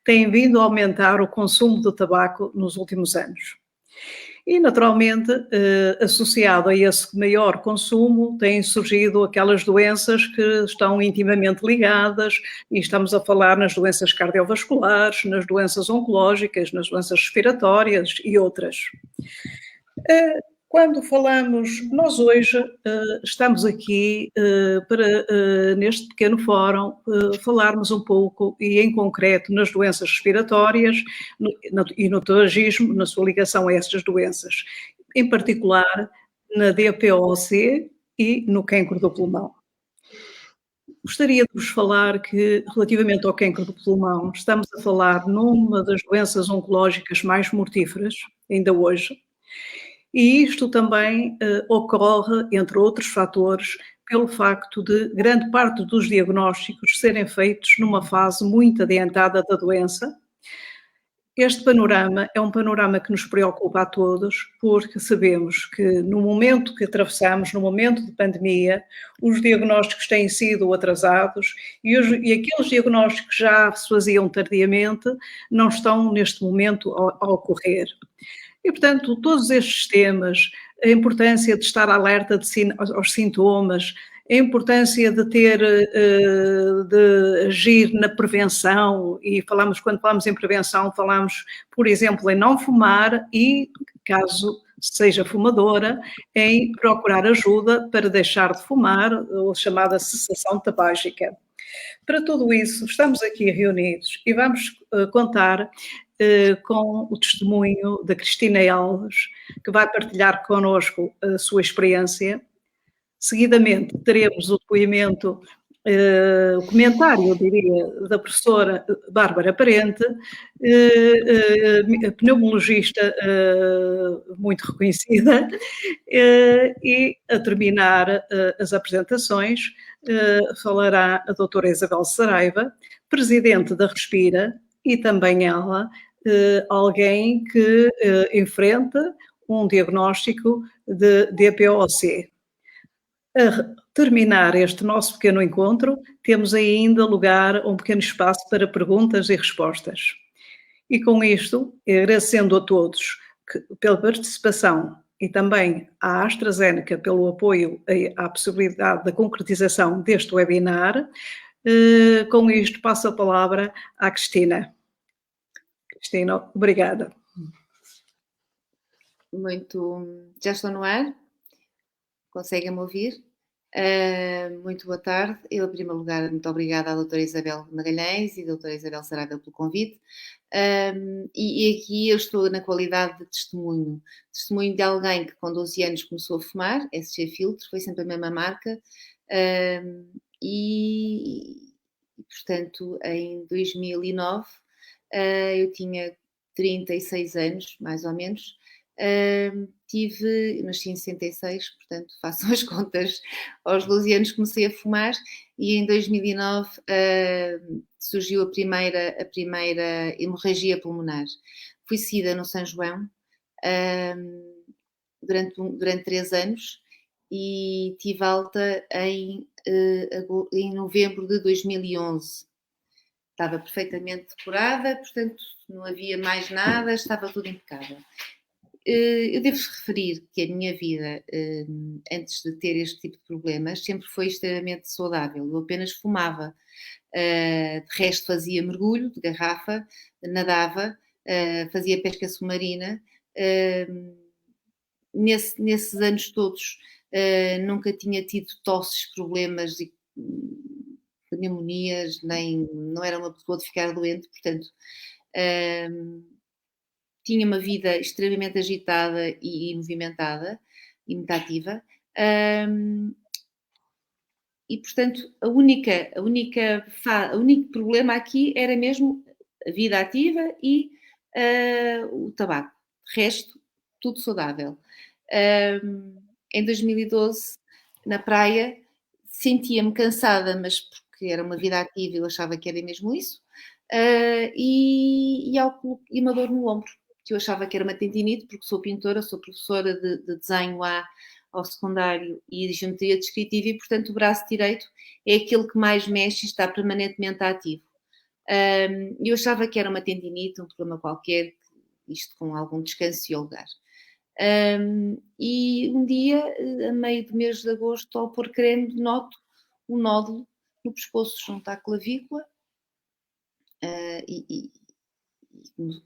tem vindo a aumentar o consumo de tabaco nos últimos anos. E, naturalmente, associado a esse maior consumo, têm surgido aquelas doenças que estão intimamente ligadas, e estamos a falar nas doenças cardiovasculares, nas doenças oncológicas, nas doenças respiratórias e outras. Quando falamos, nós hoje estamos aqui para, neste pequeno fórum, falarmos um pouco, e em concreto, nas doenças respiratórias e no tabagismo, na sua ligação a estas doenças, em particular na DPOC e no cancro do pulmão. Gostaria de vos falar que, relativamente ao cancro do pulmão, estamos a falar numa das doenças oncológicas mais mortíferas, ainda hoje. E isto também ocorre, entre outros fatores, pelo facto de grande parte dos diagnósticos serem feitos numa fase muito adiantada da doença. Este panorama é um panorama que nos preocupa a todos, porque sabemos que no momento que atravessamos, no momento de pandemia, os diagnósticos têm sido atrasados e aqueles diagnósticos que já se faziam tardiamente não estão neste momento a ocorrer. E, portanto, todos estes temas, a importância de estar alerta aos sintomas, a importância de de agir na prevenção, e quando falamos em prevenção, falamos, por exemplo, em não fumar e, caso seja fumadora, em procurar ajuda para deixar de fumar, ou chamada cessação tabágica. Para tudo isso, estamos aqui reunidos e vamos contar com o testemunho da Cristina Alves, que vai partilhar connosco a sua experiência. Seguidamente, teremos o depoimento, o comentário, eu diria, da professora Bárbara Parente, pneumologista muito reconhecida, e a terminar as apresentações, falará a doutora Isabel Saraiva, presidente da Respira, e também ela, alguém que enfrenta um diagnóstico de DPOC. A terminar este nosso pequeno encontro, temos ainda lugar a um pequeno espaço para perguntas e respostas. E com isto, agradecendo a todos pela participação e também à AstraZeneca pelo apoio à possibilidade da concretização deste webinar, com isto passo a palavra à Cristina. Cristina, obrigada. Já estou no ar? Conseguem-me ouvir? Muito boa tarde. Eu, em primeiro lugar, muito obrigada à doutora Isabel Magalhães e à doutora Isabel Saraiva pelo convite. E aqui eu estou na qualidade de testemunho de alguém que com 12 anos começou a fumar, SG Filtro, foi sempre a mesma marca, portanto, em 2009, eu tinha 36 anos, mais ou menos. Nasci em 66, portanto façam as contas, aos 12 anos comecei a fumar e em 2009 surgiu a primeira hemorragia pulmonar. Fui seguida no São João durante 3 anos e tive alta em novembro de 2011. Estava perfeitamente curada, portanto não havia mais nada, estava tudo impecável. Eu devo referir que a minha vida, antes de ter este tipo de problemas, sempre foi extremamente saudável. Eu apenas fumava. De resto, fazia mergulho de garrafa, nadava, fazia pesca submarina. Nesses anos todos, nunca tinha tido tosses, problemas de pneumonias, nem não era uma pessoa de ficar doente, portanto... tinha uma vida extremamente agitada e movimentada e muito ativa. E, portanto, o único problema aqui era mesmo a vida ativa e o tabaco. De resto, tudo saudável. Em 2012, na praia, sentia-me cansada, mas porque era uma vida ativa e eu achava que era mesmo isso. E uma dor no ombro, que eu achava que era uma tendinite, porque sou pintora, sou professora de desenho ao secundário e de geometria descritiva e, portanto, o braço direito é aquele que mais mexe e está permanentemente ativo. Eu achava que era uma tendinite, um problema qualquer, isto com algum descanso e lugar. E um dia, a meio do mês de agosto, ao pôr creme, noto um nódulo no pescoço junto à clavícula, e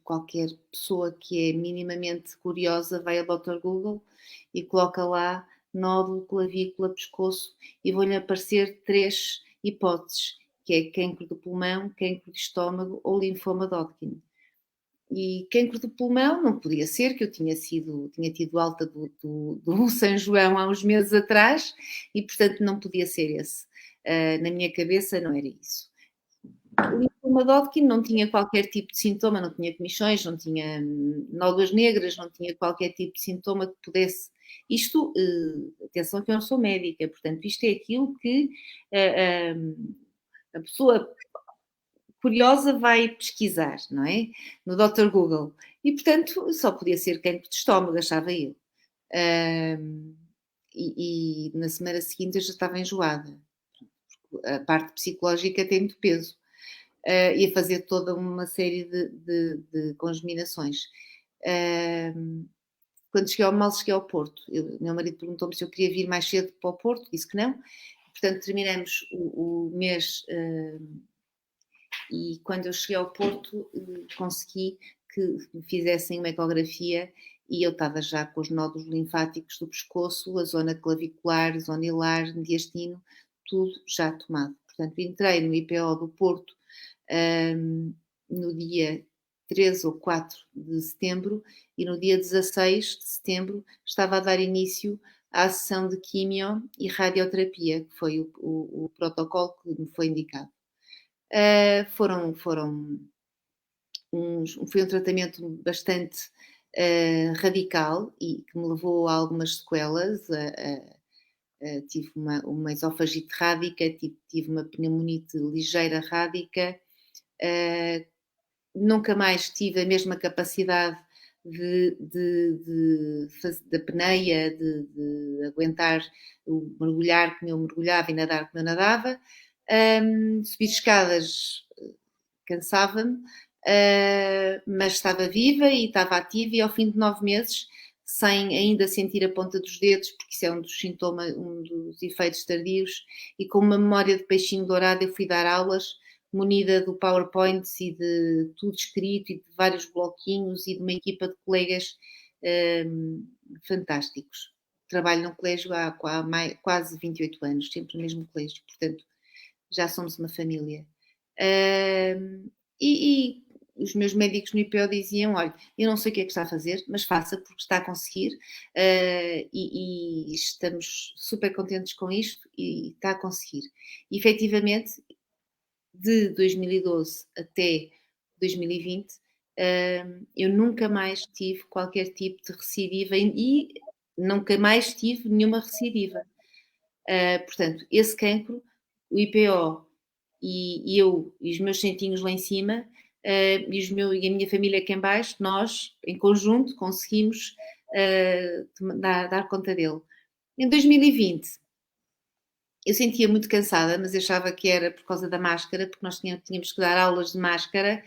qualquer pessoa que é minimamente curiosa vai ao Dr. Google e coloca lá nódulo, clavícula, pescoço, e vão-lhe aparecer 3 hipóteses, que é cancro do pulmão, cancro de estômago ou linfoma de Hodgkin. E cancro do pulmão não podia ser, que eu tinha tido alta do São João há uns meses atrás, e portanto não podia ser esse. Na minha cabeça não era isso. O linfoma de Hodgkin não tinha qualquer tipo de sintoma, não tinha comichões, não tinha nódoas negras, não tinha qualquer tipo de sintoma que pudesse. Isto, atenção que eu não sou médica, portanto, isto é aquilo que a pessoa curiosa vai pesquisar, não é? No Dr. Google. E, portanto, só podia ser cancro de estômago, achava eu. E na semana seguinte eu já estava enjoada. A parte psicológica tem muito peso. E a fazer toda uma série de congeminações. Quando mal cheguei ao Porto, meu marido perguntou-me se eu queria vir mais cedo para o Porto, disse que não. Portanto, terminamos o mês e quando eu cheguei ao Porto consegui que me fizessem uma ecografia e eu estava já com os nódulos linfáticos do pescoço, a zona clavicular, zona hilar, mediastino, tudo já tomado. Portanto, entrei no IPO do Porto no dia 13 ou 4 de setembro e no dia 16 de setembro estava a dar início à sessão de quimio e radioterapia, que foi o protocolo que me foi indicado. Foi um tratamento bastante radical e que me levou a algumas sequelas. Tive uma esofagite rádica, tive uma pneumonite ligeira rádica, nunca mais tive a mesma capacidade da apneia, de aguentar mergulhar como eu mergulhava e nadar como eu nadava. Subir escadas cansava-me, mas estava viva e estava ativa e ao fim de 9 meses, sem ainda sentir a ponta dos dedos, porque isso é um dos sintomas, um dos efeitos tardios, e com uma memória de peixinho dourado eu fui dar aulas, munida do PowerPoint e de tudo escrito e de vários bloquinhos e de uma equipa de colegas fantásticos. Trabalho num colégio há quase 28 anos, sempre no mesmo colégio, portanto já somos uma família. E os meus médicos no IPO diziam, olha, eu não sei o que é que está a fazer, mas faça porque está a conseguir e estamos super contentes com isto e está a conseguir. E, efetivamente, de 2012 até 2020, eu nunca mais tive qualquer tipo de recidiva e nunca mais tive nenhuma recidiva. Portanto, esse cancro, o IPO e eu e os meus centinhos lá em cima e a minha família aqui em baixo, nós, em conjunto, conseguimos dar conta dele. Em 2020, eu sentia muito cansada, mas achava que era por causa da máscara, porque nós tínhamos que dar aulas de máscara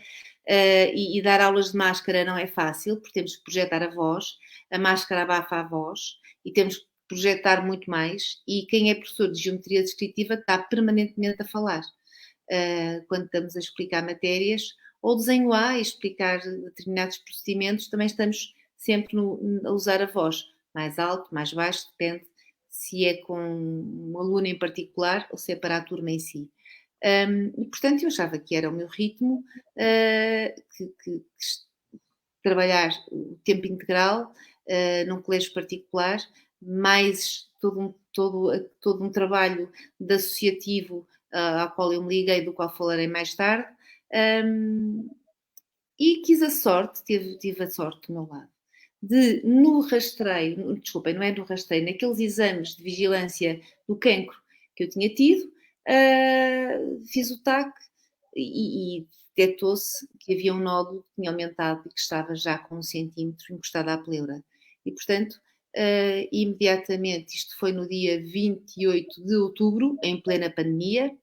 e dar aulas de máscara não é fácil, porque temos que projetar a voz, a máscara abafa a voz e temos que projetar muito mais e quem é professor de geometria descritiva está permanentemente a falar. Quando estamos a explicar matérias, ou desenho A e explicar determinados procedimentos, também estamos sempre a usar a voz, mais alto, mais baixo, depende se é com um aluno em particular ou se é para a turma em si. E, portanto, eu achava que era o meu ritmo, que trabalhar o tempo integral num colégio particular, mais todo um trabalho de associativo ao qual eu me liguei, do qual falarei mais tarde, e quis a sorte, tive a sorte do meu lado, de no rastreio, desculpem, não é no rastreio, naqueles exames de vigilância do cancro que eu tinha tido, fiz o TAC e detectou-se que havia um nódulo que tinha aumentado e que estava já com 1 centímetro encostado à pleura. E, portanto, imediatamente, isto foi no dia 28 de outubro, em plena pandemia,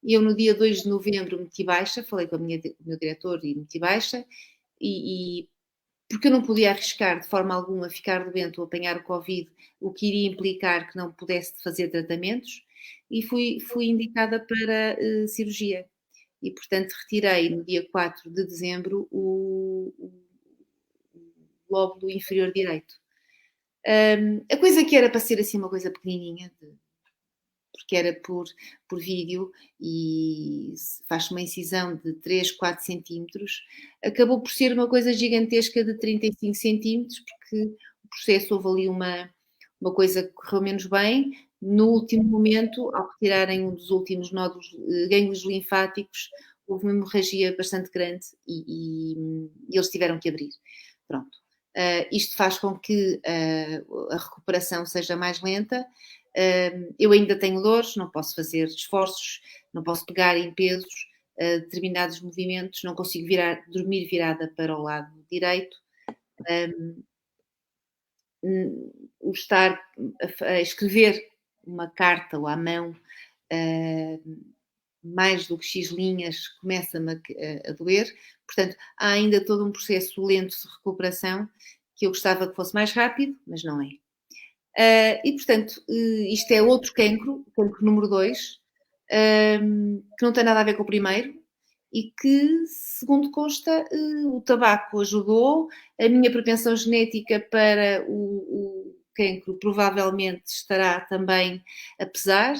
Eu, no dia 2 de novembro, meti baixa, falei com o meu diretor e meti baixa, e porque eu não podia arriscar de forma alguma ficar doente ou apanhar o Covid, o que iria implicar que não pudesse fazer tratamentos, e fui indicada para cirurgia. E, portanto, retirei no dia 4 de dezembro o lóbulo inferior direito. A coisa que era para ser assim uma coisa pequenininha, porque era por vídeo e faz uma incisão de 3, 4 centímetros, acabou por ser uma coisa gigantesca de 35 centímetros, porque o processo houve ali uma coisa que correu menos bem. No último momento, ao retirarem um dos últimos nódulos, gânglios linfáticos, houve uma hemorragia bastante grande e eles tiveram que abrir. Pronto. Isto faz com que a recuperação seja mais lenta. Eu ainda tenho dores, não posso fazer esforços, não posso pegar em pesos, determinados movimentos, não consigo dormir virada para o lado direito. O estar a escrever uma carta ou à mão, mais do que X linhas, começa-me a doer. Portanto, há ainda todo um processo lento de recuperação que eu gostava que fosse mais rápido, mas não é. E, portanto, isto é outro cancro, cancro número 2, que não tem nada a ver com o primeiro e que, segundo consta, o tabaco ajudou. A minha propensão genética para o cancro provavelmente estará também a pesar.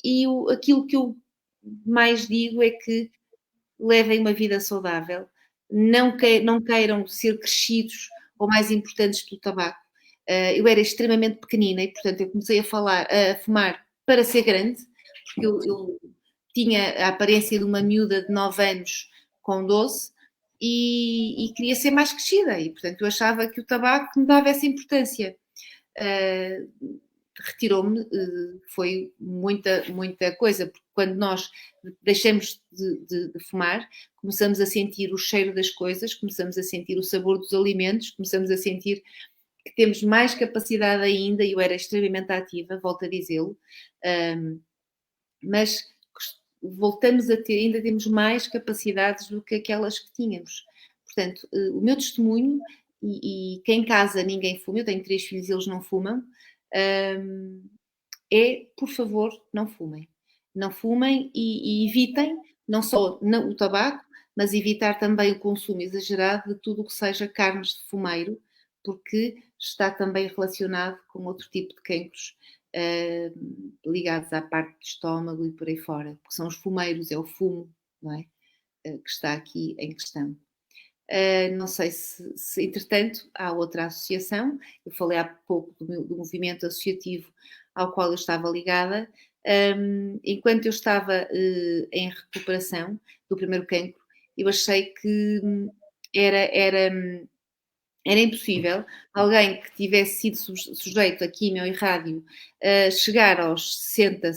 E aquilo que eu mais digo é que levem uma vida saudável, não queiram ser crescidos ou mais importantes pelo tabaco. Eu era extremamente pequenina e, portanto, eu comecei a fumar para ser grande, porque eu tinha a aparência de uma miúda de 9 anos com 12 e queria ser mais crescida e, portanto, eu achava que o tabaco me dava essa importância. Retirou-me, foi muita coisa, porque quando nós deixamos de fumar, começamos a sentir o cheiro das coisas, começamos a sentir o sabor dos alimentos, começamos a sentir que temos mais capacidade ainda, e eu era extremamente ativa, volto a dizê-lo, mas voltamos a ter, ainda temos mais capacidades do que aquelas que tínhamos. Portanto, o meu testemunho, e que em casa ninguém fuma, eu tenho 3 filhos e eles não fumam, é, por favor, não fumem. Não fumem e evitem, não só o tabaco, mas evitar também o consumo exagerado de tudo o que seja carnes de fumeiro, porque está também relacionado com outro tipo de cancros ligados à parte do estômago e por aí fora, porque são os fumeiros, é o fumo, não é? Que está aqui em questão. Não sei se, entretanto, há outra associação. Eu falei há pouco do movimento associativo ao qual eu estava ligada. Enquanto eu estava em recuperação do primeiro cancro, eu achei que era impossível alguém que tivesse sido sujeito a quimio e rádio chegar aos 60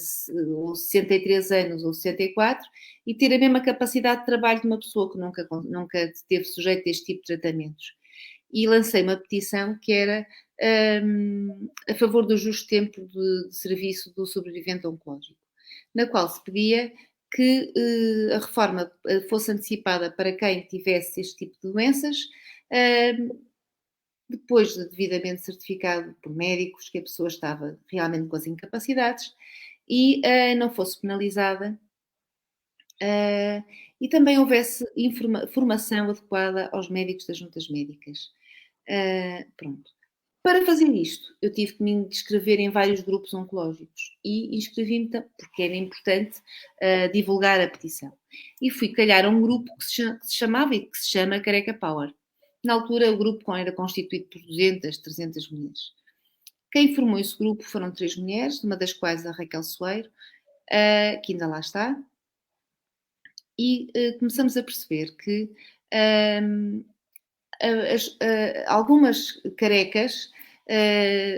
ou 63 anos ou 64 e ter a mesma capacidade de trabalho de uma pessoa que nunca esteve sujeito a este tipo de tratamentos. E lancei uma petição que era a favor do justo tempo de serviço do sobrevivente oncológico, na qual se pedia que a reforma fosse antecipada para quem tivesse este tipo de doenças, depois de devidamente certificado por médicos que a pessoa estava realmente com as incapacidades e não fosse penalizada e também houvesse formação adequada aos médicos das juntas médicas. Pronto. Para fazer isto, eu tive que me inscrever em vários grupos oncológicos e inscrevi-me porque era importante divulgar a petição. E fui calhar a um grupo que se chamava e que se chama Careca Power. Na altura, o grupo era constituído por 200, 300 mulheres. Quem formou esse grupo foram 3 mulheres, uma das quais a Raquel Soeiro, que ainda lá está. E começamos a perceber que algumas carecas,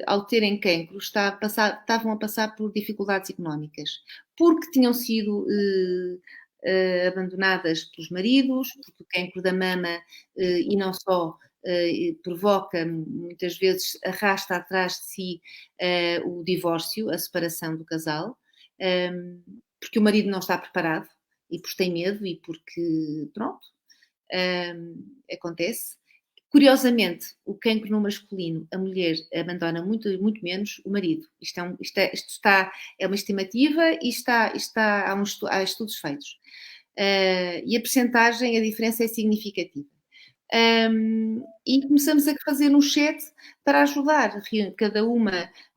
ao terem cancro, estavam a passar por dificuldades económicas, porque tinham sido abandonadas pelos maridos, porque o cancro da mama, e não só, provoca, muitas vezes, arrasta atrás de si o divórcio, a separação do casal. porque o marido não está preparado e porque tem medo e porque, pronto, acontece. Curiosamente, o cancro no masculino, a mulher abandona muito, muito menos o marido. Isto é uma estimativa e há estudos feitos. E a percentagem, a diferença é significativa. E começamos a fazer um chat para ajudar.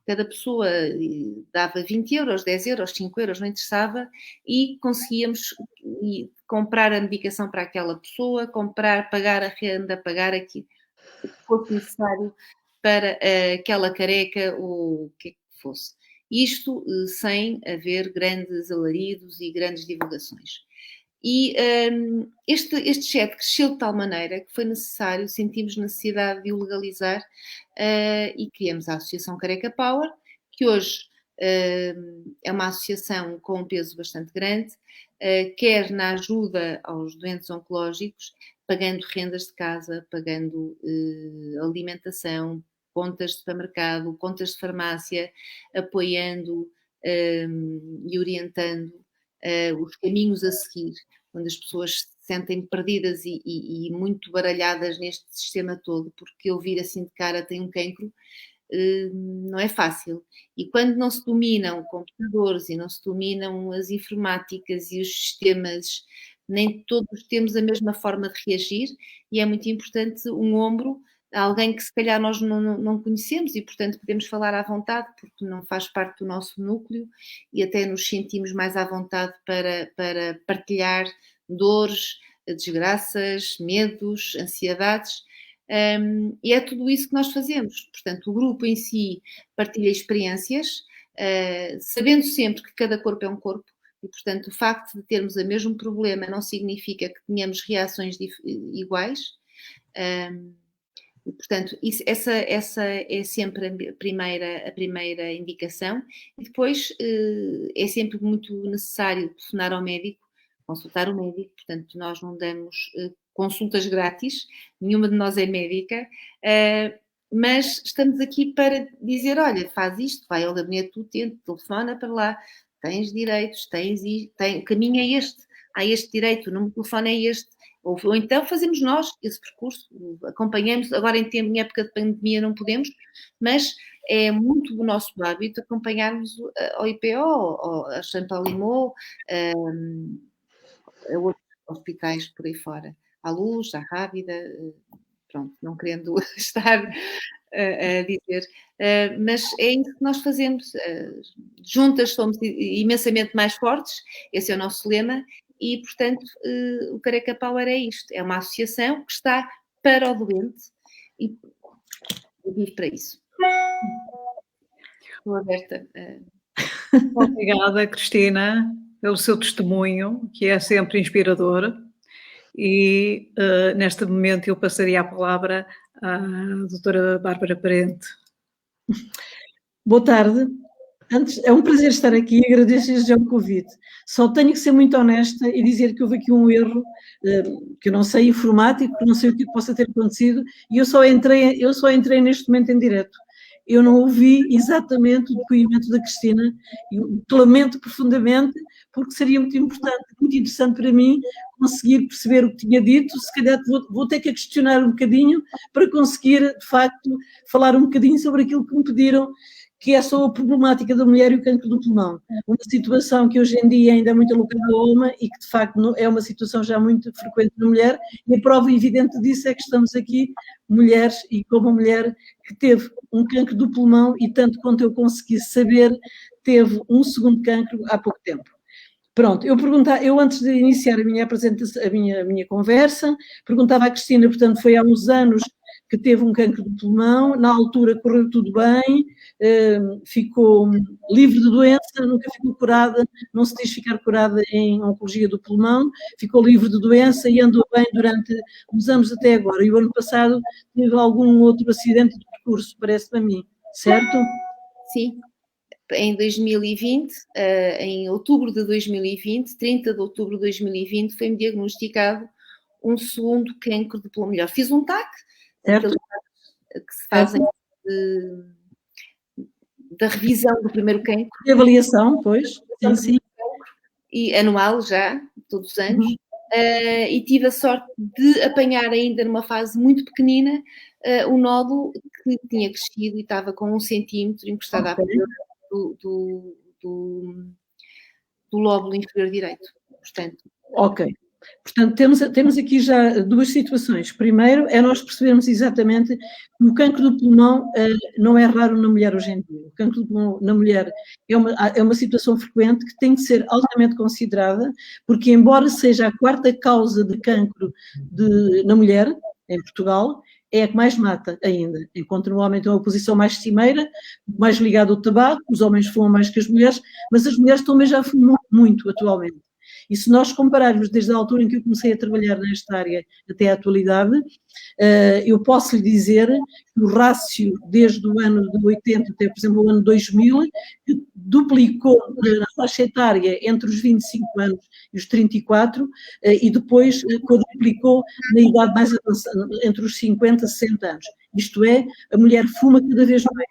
Cada pessoa dava 20 euros, 10 euros, 5 euros, não interessava, e conseguíamos comprar a medicação para aquela pessoa, pagar a renda, pagar aquilo que fosse necessário para aquela careca ou o que é que fosse. Isto sem haver grandes alaridos e grandes divulgações. E este chat cresceu de tal maneira que foi necessário, sentimos necessidade de o legalizar e criamos a Associação Careca Power, que hoje é uma associação com um peso bastante grande, quer na ajuda aos doentes oncológicos, pagando rendas de casa, pagando alimentação, contas de supermercado, contas de farmácia, apoiando e orientando os caminhos a seguir, quando as pessoas se sentem perdidas e muito baralhadas neste sistema todo, porque ouvir assim de cara tem um cancro, não é fácil. E quando não se dominam computadores e não se dominam as informáticas e os sistemas, nem todos temos a mesma forma de reagir, e é muito importante um ombro, alguém que se calhar nós não conhecemos e, portanto, podemos falar à vontade, porque não faz parte do nosso núcleo e até nos sentimos mais à vontade para partilhar dores, desgraças, medos, ansiedades. E é tudo isso que nós fazemos. Portanto, o grupo em si partilha experiências, sabendo sempre que cada corpo é um corpo, e, portanto, o facto de termos o mesmo problema não significa que tenhamos reações iguais. E, portanto, essa é sempre a primeira indicação. E depois é sempre muito necessário telefonar ao médico, consultar o médico. Portanto, nós não damos consultas grátis, nenhuma de nós é médica, mas estamos aqui para dizer, olha, faz isto, vai ao gabinete do utente, telefona para lá, tens direitos, o caminho é este, há este direito, o número de telefone é este, ou então fazemos nós esse percurso, acompanhamos, agora em época de pandemia não podemos, mas é muito do nosso hábito acompanharmos ao IPO, ou a Champalimau, a outros hospitais por aí fora, à Luz, à Rábida, pronto, não querendo estar a dizer, mas é isso que nós fazemos, juntas somos imensamente mais fortes, esse é o nosso lema, e portanto o Careca Power é isto, é uma associação que está para o doente e vive para isso. Estou aberta. Obrigada, Cristina, pelo seu testemunho, que é sempre inspirador. E neste momento eu passaria a palavra à doutora Bárbara Parente. Boa tarde. Antes, é um prazer estar aqui e agradeço já o convite. Só tenho que ser muito honesta e dizer que houve aqui um erro, que eu não sei informático, não sei o que possa ter acontecido, e eu só entrei neste momento em direto. Eu não ouvi exatamente o depoimento da Cristina e lamento profundamente, porque seria muito importante, muito interessante para mim conseguir perceber o que tinha dito. Se calhar vou ter que questionar um bocadinho para conseguir, de facto, falar um bocadinho sobre aquilo que me pediram, que é só a problemática da mulher e o cancro do pulmão. Uma situação que hoje em dia ainda é muito alocada ao homem e que, de facto, é uma situação já muito frequente na mulher, e a prova evidente disso é que estamos aqui, mulheres, e como uma mulher que teve um cancro do pulmão e, tanto quanto eu consegui saber, teve um segundo cancro há pouco tempo. Pronto, eu antes de iniciar a minha apresentação, a minha conversa, perguntava à Cristina, portanto, foi há uns anos que teve um cancro do pulmão, na altura correu tudo bem, ficou livre de doença, nunca ficou curada, não se diz ficar curada em oncologia do pulmão, ficou livre de doença e andou bem durante uns anos até agora. E o ano passado teve algum outro acidente de percurso, parece-me a mim, certo? Sim. Em 2020, em outubro de 2020, 30 de outubro de 2020, foi-me diagnosticado um segundo cancro de pulmão. Melhor, fiz um TAC, aqueles que se fazem da revisão do primeiro cancro. De avaliação, pois. Sim, sim. e anual já, todos os anos, e tive a sorte de apanhar ainda numa fase muito pequenina um nódulo que tinha crescido e estava com 1 centímetro encostado à parede do lóbulo inferior direito. Portanto, ok. Portanto, temos aqui já 2 situações. Primeiro, é nós percebermos exatamente que o cancro do pulmão não é raro na mulher hoje em dia. O cancro do pulmão na mulher é uma situação frequente que tem que ser altamente considerada, porque embora seja a 4ª causa de cancro na mulher, em Portugal, é a que mais mata ainda. Enquanto normalmente é uma posição mais cimeira, mais ligada ao tabaco, os homens fumam mais que as mulheres, mas as mulheres também já fumam muito atualmente. E se nós compararmos desde a altura em que eu comecei a trabalhar nesta área até à atualidade, eu posso lhe dizer que o rácio desde o ano de 80 até, por exemplo, o ano 2000, duplicou na faixa etária entre os 25 anos e os 34, e depois quadruplicou na idade mais avançada, entre os 50 e 60 anos. Isto é, a mulher fuma cada vez mais.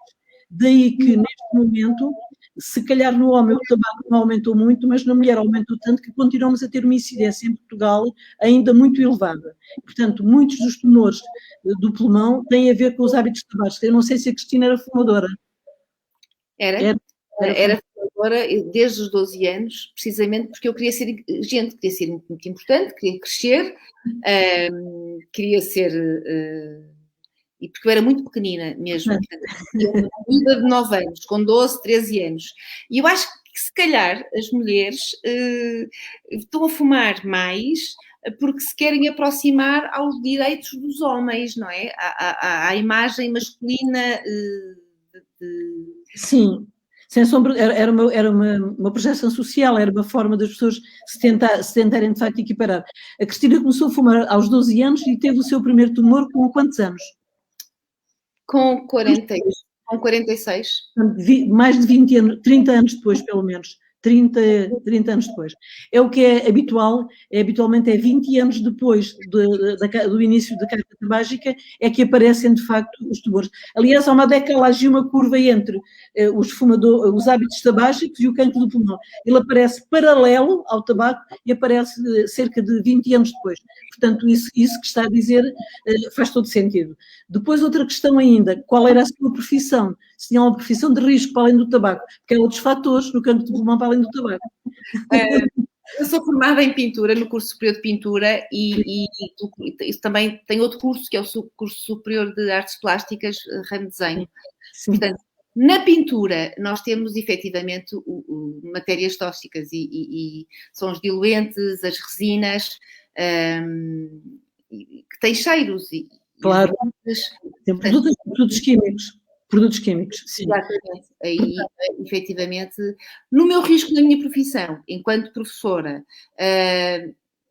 Daí que, neste momento, se calhar no homem o tabaco não aumentou muito, mas na mulher aumentou tanto que continuamos a ter uma incidência em Portugal ainda muito elevada. Portanto, muitos dos tumores do pulmão têm a ver com os hábitos tabágicos. Eu não sei se a Cristina era fumadora. Era fumadora desde os 12 anos, precisamente porque eu queria ser gente, queria ser muito, muito importante, queria crescer, queria ser... e porque eu era muito pequenina mesmo, portanto, vida de 9 anos, com 12, 13 anos. E eu acho que se calhar as mulheres estão a fumar mais porque se querem aproximar aos direitos dos homens, não é? À imagem masculina. Sim. Sem sombra, era uma projeção social, era uma forma das pessoas se tentarem de facto equiparar. A Cristina começou a fumar aos 12 anos e teve o seu primeiro tumor com quantos anos? Com 46. Mais de 20 anos, 30 anos depois, pelo menos. 30 anos depois. É o que é habitual, habitualmente é 20 anos depois do início da carga tabágica é que aparecem de facto os tumores. Aliás, há uma decalagem, uma curva entre os hábitos tabágicos e o cancro do pulmão. Ele aparece paralelo ao tabaco e aparece cerca de 20 anos depois. Portanto, isso que está a dizer faz todo sentido. Depois, outra questão ainda, qual era a sua profissão? Se tinha uma profissão de risco para além do tabaco, porque há outros fatores no cancro do pulmão para além do tabaco. Eu sou formada em pintura, no curso superior de pintura e também tem outro curso, que é o curso superior de artes plásticas, ramo de desenho. Sim. Portanto, na pintura nós temos efetivamente matérias tóxicas e são os diluentes, as resinas, que têm cheiros. Claro, tem produtos químicos. Produtos químicos, sim. Exatamente. Aí, efetivamente, no meu risco na minha profissão, enquanto professora,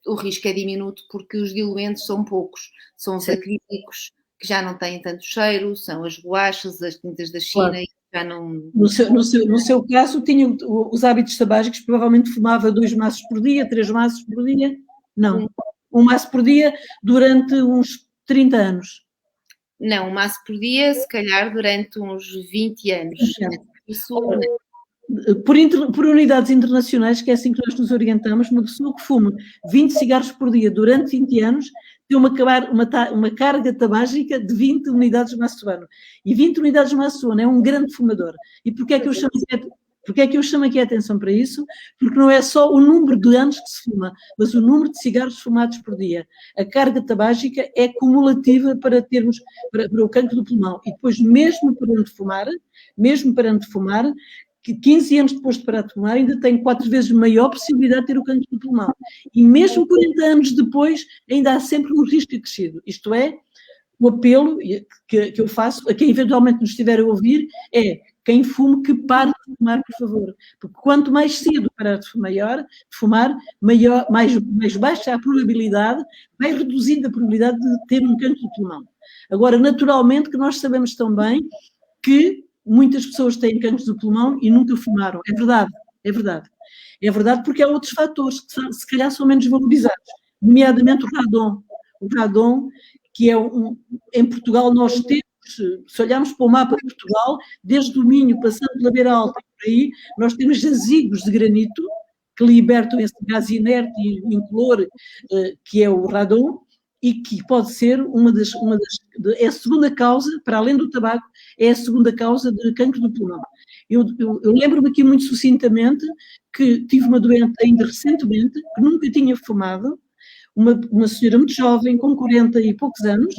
o risco é diminuto porque os diluentes são poucos. São os acrílicos, que já não têm tanto cheiro, são as guaches, as tintas da China, claro. E já não... No seu caso, tinha os hábitos tabágicos, provavelmente fumava 2 maços por dia, 3 maços por dia? Não. 1 maço por dia durante uns 30 anos. Não, 1 maço por dia, se calhar durante uns 20 anos. Isso... Por unidades internacionais, que é assim que nós nos orientamos, uma pessoa que fuma 20 cigarros por dia durante 20 anos tem uma carga tabágica de 20 unidades de maço ano. E 20 unidades de maço ano é um grande fumador. E porquê é que eu chamo aqui a atenção para isso? Porque não é só o número de anos que se fuma, mas o número de cigarros fumados por dia. A carga tabágica é cumulativa para o cancro do pulmão. E depois, mesmo parando de fumar, que 15 anos depois de parar de fumar, ainda tem 4 vezes maior possibilidade de ter o cancro do pulmão. E mesmo 40 anos depois, ainda há sempre um risco acrescido. Isto é, o apelo que eu faço a quem eventualmente nos estiver a ouvir é: quem fume, que pare de fumar, por favor. Porque quanto mais cedo parar de fumar, mais baixa a probabilidade, vai reduzindo a probabilidade de ter um cancro do pulmão. Agora, naturalmente que nós sabemos também que muitas pessoas têm cancros do pulmão e nunca fumaram. É verdade, é verdade. É verdade porque há outros fatores que se calhar são menos valorizados, nomeadamente o radon. O radon, que é em Portugal nós temos, se olharmos para o mapa de Portugal, desde o Minho, passando pela Beira Alta e por aí, nós temos jazigos de granito que libertam esse gás inerte e incolor, que é o radon, e que pode ser é a segunda causa, para além do tabaco, é a segunda causa de cancro do pulmão. Eu lembro-me aqui muito sucintamente que tive uma doente ainda recentemente, que nunca tinha fumado, uma senhora muito jovem, com 40 e poucos anos,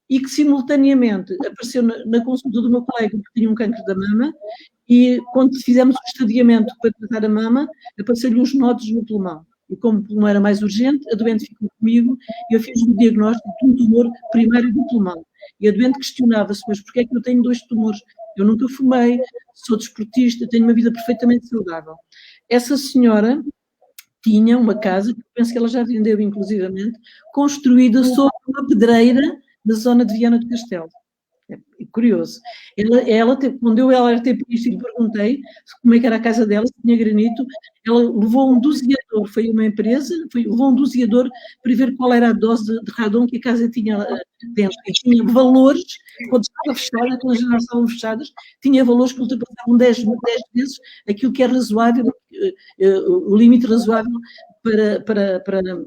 e que simultaneamente apareceu na consulta do meu colega que tinha um cancro da mama, e quando fizemos o estadiamento para tratar a mama, apareceram-lhe uns nódulos no pulmão. E como o pulmão era mais urgente, a doente ficou comigo e eu fiz o diagnóstico de um tumor primário do pulmão. E a doente questionava-se, mas porquê é que eu tenho 2 tumores? Eu nunca fumei, sou desportista, tenho uma vida perfeitamente saudável. Essa senhora tinha uma casa, que penso que ela já vendeu inclusivamente, construída sobre uma pedreira na zona de Viana do Castelo. É curioso. Quando ela era TPista e lhe perguntei como é que era a casa dela, se tinha granito, ela levou um doseador, foi uma empresa, levou um doseador para ver qual era a dose de radon que a casa tinha dentro. E tinha valores, quando estava fechada, quando as janelas estavam fechadas, tinha valores que ultrapassavam 10 vezes aquilo que é razoável, o limite razoável para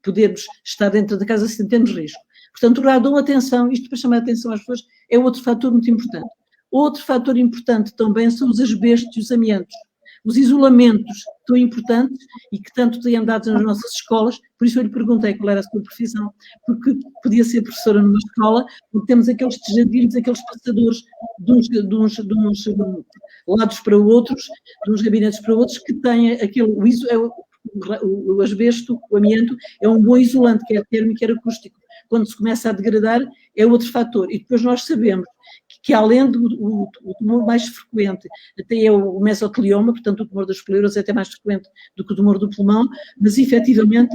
podermos estar dentro da casa sem termos risco. Portanto, o radon, atenção, isto para chamar a atenção às pessoas, é outro fator muito importante. Outro fator importante também são os asbestos e os amiantos. Os isolamentos tão importantes e que tanto têm dado nas nossas escolas, por isso eu lhe perguntei qual era a sua profissão, porque podia ser professora numa escola, onde temos aqueles tejadilhos, aqueles passadores de uns lados para outros, de uns gabinetes para outros, que têm o asbesto, o amianto, é um bom isolante, quer térmico, quer acústico. Quando se começa a degradar, é outro fator. E depois nós sabemos que além do tumor mais frequente, até é o mesotelioma, portanto o tumor das esclerose é até mais frequente do que o tumor do pulmão, mas efetivamente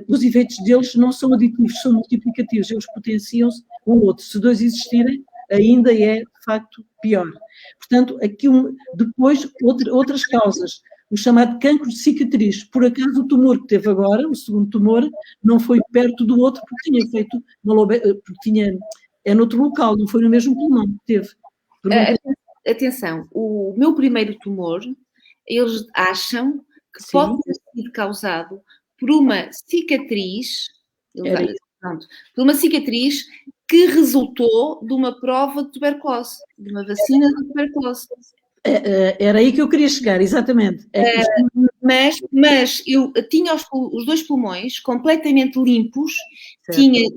os efeitos deles não são aditivos, são multiplicativos, eles potenciam-se um ao outro. Se 2 existirem, ainda é de facto pior. Portanto, aqui depois outras causas. O chamado cancro de cicatriz. Por acaso, o tumor que teve agora, o segundo tumor, não foi perto do outro, porque tinha feito é noutro local, não foi no mesmo pulmão que teve. Atenção, o meu primeiro tumor, eles acham que Sim. pode ter sido causado por uma cicatriz, por uma cicatriz que resultou de uma prova de tuberculose, de uma vacina de tuberculose. Era aí que eu queria chegar, exatamente. Mas eu tinha os 2 pulmões completamente limpos, certo. Tinha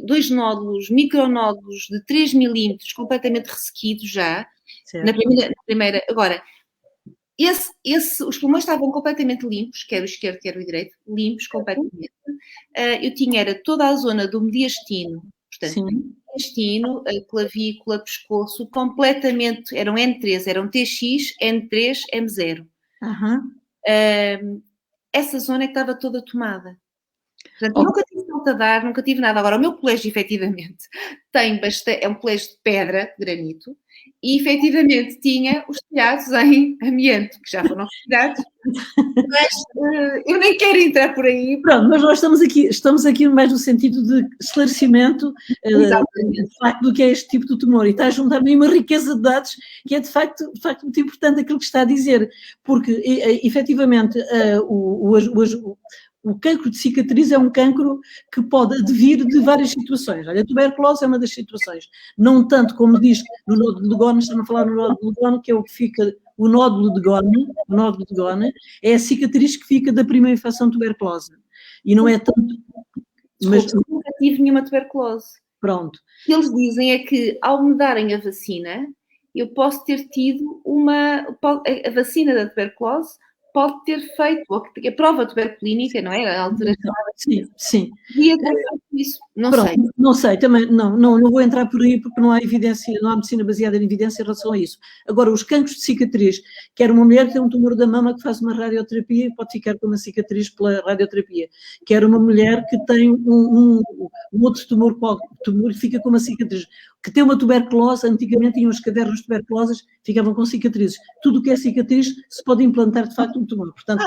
2 nódulos, micronódulos de 3 milímetros completamente ressequidos já, na primeira. Agora, os pulmões estavam completamente limpos, quer o esquerdo, quer o direito, limpos completamente. Eu tinha toda a zona do mediastino, portanto, intestino, clavícula, pescoço, completamente, eram N3, eram TX, N3, M0. Essa zona é que estava toda tomada. Portanto, nunca tive falta de ar, nunca tive nada. Agora, o meu colégio, efetivamente, é um colégio de pedra, de granito, e, efetivamente, tinha os telhados em amianto, que já foram retirados, mas eu nem quero entrar por aí. Pronto, mas nós estamos aqui mais no sentido de esclarecimento de facto do que é este tipo de tumor, e está a juntar-me uma riqueza de dados que é de facto muito importante aquilo que está a dizer, porque, efetivamente, o cancro de cicatriz é um cancro que pode advir de várias situações. Olha, a tuberculose é uma das situações. Não tanto como diz no nódulo de Gone, estamos a falar no nódulo de Gone, que é o que fica, o nódulo de Gone, é a cicatriz que fica da primeira infecção de tuberculose. E não é tanto... Mas eu nunca tive nenhuma tuberculose. Pronto. O que eles dizem é que, ao me darem a vacina, eu posso ter tido a vacina da tuberculose pode ter feito a prova tuberculínica, não é? A alteração. Sim. Podia ter feito isso. Não sei, também não vou entrar por aí porque não há evidência, não há medicina baseada em evidência em relação a isso. Agora, os cancros de cicatriz, quer uma mulher que tem um tumor da mama que faz uma radioterapia e pode ficar com uma cicatriz pela radioterapia, quer uma mulher que tem um outro tumor e fica com uma cicatriz, que tem uma tuberculose, antigamente tinham os cadernos de tuberculoses, ficavam com cicatrizes. Tudo o que é cicatriz se pode implantar de facto um tumor. Portanto,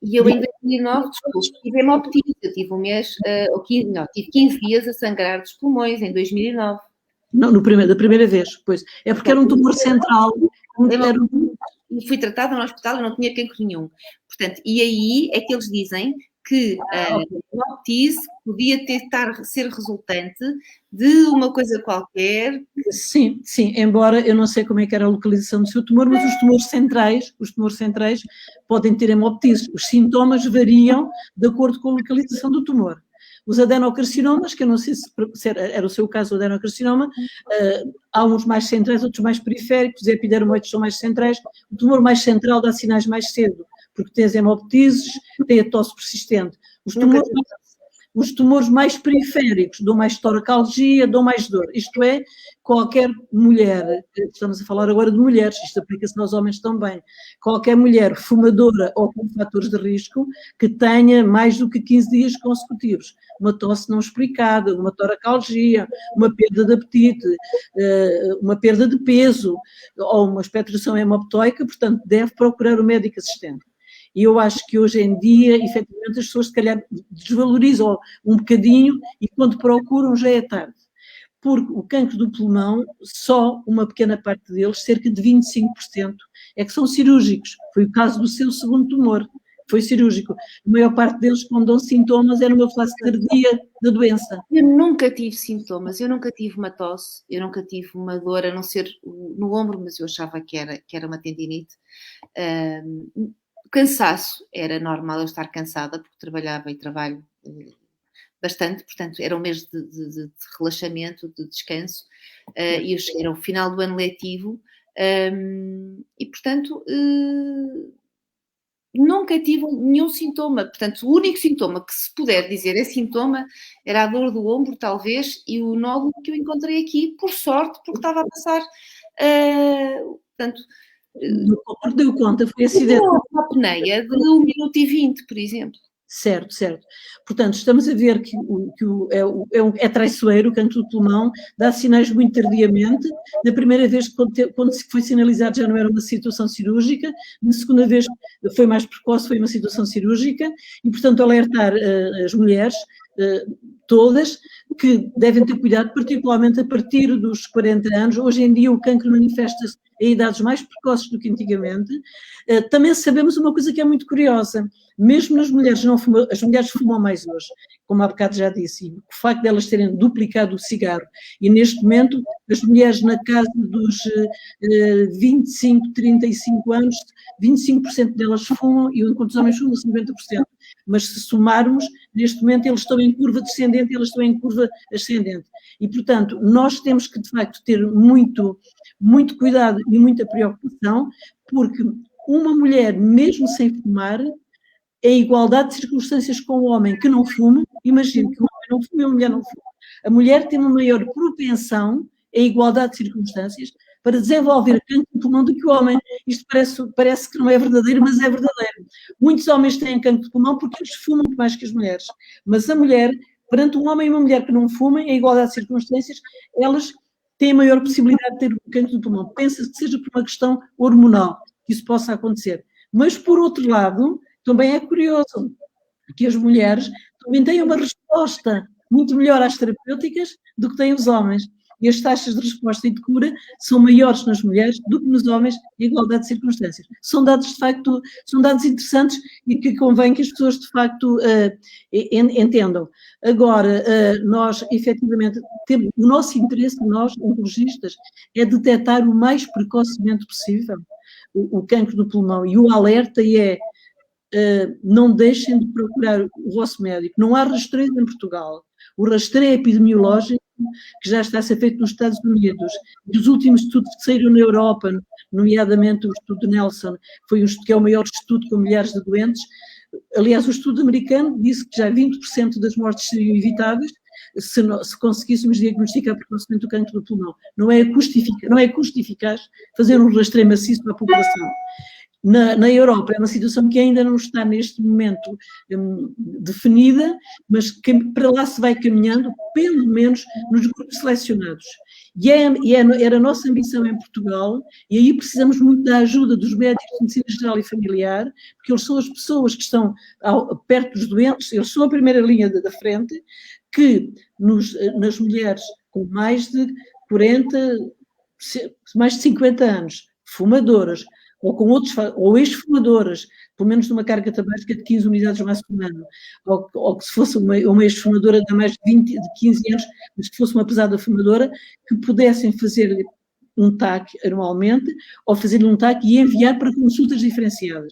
e eu em 2009, tive hemoptise, eu tive tive 15 dias a sangrar dos pulmões em 2009. Não, da primeira vez, pois. É porque era um tumor central. fui tratada no hospital, eu não tinha cancro nenhum. Portanto, e aí é que eles dizem que a hepatite podia ser resultante de uma coisa qualquer. Sim, embora eu não sei como é que era a localização do seu tumor, mas os tumores centrais podem ter hemoptise. Os sintomas variam de acordo com a localização do tumor. Os adenocarcinomas, que eu não sei se era o seu caso, o adenocarcinoma, há uns mais centrais, outros mais periféricos, os epidermoides são mais centrais. O tumor mais central dá sinais mais cedo, porque tem as hemoptises, tem a tosse persistente. Os tumores mais periféricos dão mais toracalgia, dão mais dor. Isto é, qualquer mulher, estamos a falar agora de mulheres, isto aplica-se aos homens também, qualquer mulher fumadora ou com fatores de risco que tenha mais do que 15 dias consecutivos, uma tosse não explicada, uma toracalgia, uma perda de apetite, uma perda de peso ou uma expectoração hemoptoica, portanto, deve procurar o médico assistente. E eu acho que hoje em dia, efetivamente, as pessoas se calhar desvalorizam um bocadinho e quando procuram já é tarde. Porque o cancro do pulmão, só uma pequena parte deles, cerca de 25%, é que são cirúrgicos. Foi o caso do seu segundo tumor, foi cirúrgico. A maior parte deles, quando dão sintomas, era uma fase tardia da doença. Eu nunca tive sintomas, eu nunca tive uma tosse, eu nunca tive uma dor, a não ser no ombro, mas eu achava que era uma tendinite. Cansaço, era normal eu estar cansada, porque trabalhava e trabalho bastante, portanto era um mês de relaxamento, de descanso, e eu cheguei ao final do ano letivo, e portanto nunca tive nenhum sintoma. Portanto, o único sintoma que se puder dizer é sintoma era a dor do ombro, talvez, e o nódulo que eu encontrei aqui, por sorte, porque estava a passar, portanto... Deu conta, foi acidente. Uma apneia de 1 minuto e 20, por exemplo. Certo. Portanto, estamos a ver que é traiçoeiro, o cancro do pulmão, dá sinais muito tardiamente. Na primeira vez, quando foi sinalizado, já não era uma situação cirúrgica. Na segunda vez, foi mais precoce, foi uma situação cirúrgica. E, portanto, alertar as mulheres, todas, que devem ter cuidado, particularmente a partir dos 40 anos. Hoje em dia, o cancro manifesta-se em idades mais precoces do que antigamente. Também sabemos uma coisa que é muito curiosa, mesmo nas mulheres as mulheres fumam mais hoje, como há bocado já disse, e o facto de elas terem duplicado o cigarro, e neste momento as mulheres na casa dos 25, 35 anos, 25% delas fumam, e enquanto os homens fumam 50%. Mas se somarmos, neste momento eles estão em curva descendente e elas estão em curva ascendente. E, portanto, nós temos que, de facto, ter muito cuidado e muita preocupação, porque uma mulher, mesmo sem fumar, em igualdade de circunstâncias com o homem que não fuma, imagino que o homem não fuma e a mulher não fuma. A mulher tem uma maior propensão, em igualdade de circunstâncias, para desenvolver cancro de pulmão do que o homem. Isto parece que não é verdadeiro, mas é verdadeiro. Muitos homens têm cancro de pulmão porque eles fumam muito mais que as mulheres. Mas a mulher, perante um homem e uma mulher que não fumem, em igualdade de circunstâncias, elas têm a maior possibilidade de ter cancro de pulmão. Pensa-se que seja por uma questão hormonal que isso possa acontecer. Mas, por outro lado, também é curioso que as mulheres também têm uma resposta muito melhor às terapêuticas do que têm os homens. E as taxas de resposta e de cura são maiores nas mulheres do que nos homens em igualdade de circunstâncias. São dados, de facto, são dados interessantes e que convém que as pessoas, de facto, entendam. Agora, nós, efetivamente, temos, o nosso interesse, nós, oncologistas, é detectar o mais precocemente possível o cancro do pulmão. E o alerta é, não deixem de procurar o vosso médico. Não há rastreio em Portugal. O rastreio epidemiológico, que já está a ser feito nos Estados Unidos, dos últimos estudos que saíram na Europa, nomeadamente o estudo de Nelson, foi um estudo que é o maior estudo com milhares de doentes. Aliás, o estudo americano disse que já 20% das mortes seriam evitáveis se conseguíssemos diagnosticar precocemente o cancro do pulmão. Não é custo eficaz fazer um rastreio maciço à população. Na Europa é uma situação que ainda não está neste momento definida, mas que para lá se vai caminhando, pelo menos nos grupos selecionados. Era a nossa ambição em Portugal, e aí precisamos muito da ajuda dos médicos de medicina geral e familiar, porque eles são as pessoas que estão perto dos doentes, eles são a primeira linha da frente, que nas mulheres com mais de 40, mais de 50 anos, fumadoras, ou com outros, ou ex-fumadoras, pelo menos de uma carga tabágica de 15 unidades massa humana, ou que se fosse uma ex-fumadora de mais de 15 anos, mas que fosse uma pesada fumadora, que pudessem fazer um TAC anualmente, ou fazer um TAC e enviar para consultas diferenciadas.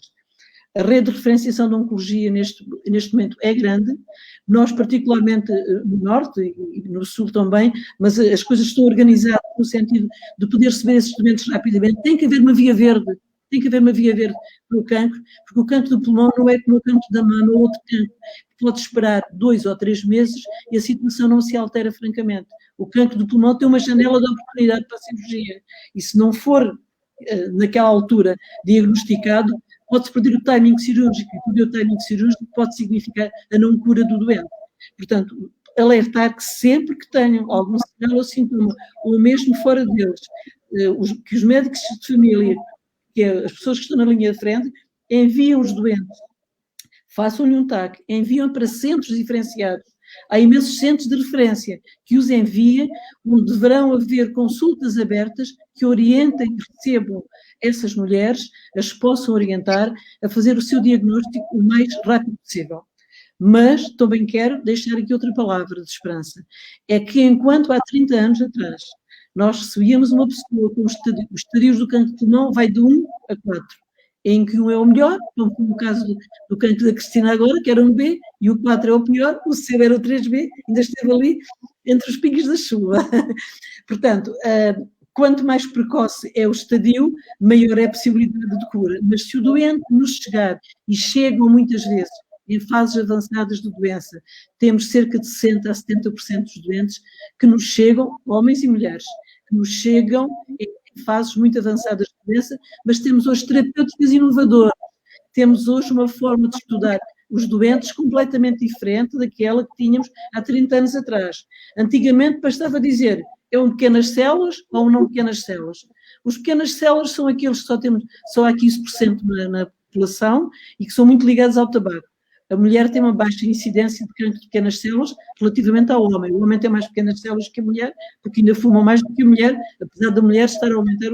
A rede de referenciação de oncologia neste momento é grande, nós particularmente no Norte e no Sul também, mas as coisas estão organizadas no sentido de poder receber esses doentes rapidamente. Tem que haver uma via verde para o cancro, porque o cancro do pulmão não é como o cancro da mama ou outro cancro, pode esperar 2 ou 3 meses e a situação não se altera francamente. O cancro do pulmão tem uma janela de oportunidade para a cirurgia, e se não for naquela altura diagnosticado, pode-se perder o timing cirúrgico, e perder o timing cirúrgico pode significar a não cura do doente. Portanto, alertar que sempre que tenham algum sinal ou sintoma, ou mesmo fora deles, que os médicos de família, que é as pessoas que estão na linha de frente, enviam os doentes, façam-lhe um TAC, enviam para centros diferenciados. Há imensos centros de referência que os enviem, onde deverão haver consultas abertas que orientem e recebam essas mulheres, as possam orientar a fazer o seu diagnóstico o mais rápido possível. Mas também quero deixar aqui outra palavra de esperança. É que enquanto há 30 anos atrás nós recebíamos uma pessoa com os estadios do cancro de pulmão, vai de 1 a 4. Em que 1 é o melhor, como no caso do cancro da Cristina agora, que era um B, e o 4 é o pior, o C era o 3B, ainda esteve ali entre os pingos da chuva. Portanto, quanto mais precoce é o estadio, maior é a possibilidade de cura. Mas se o doente nos chegar, e chegam muitas vezes em fases avançadas de doença, temos cerca de 60% a 70% dos doentes que nos chegam, homens e mulheres, que nos chegam em fases muito avançadas de doença, mas temos hoje terapêuticas inovadoras, temos hoje uma forma de estudar os doentes completamente diferente daquela que tínhamos há 30 anos atrás. Antigamente bastava dizer, é um pequenas células ou não pequenas células. Os pequenas células são aqueles que só há 15% na população e que são muito ligados ao tabaco. A mulher tem uma baixa incidência de cancro de pequenas células relativamente ao homem. O homem tem mais pequenas células que a mulher, porque ainda fuma mais do que a mulher, apesar da mulher estar a aumentar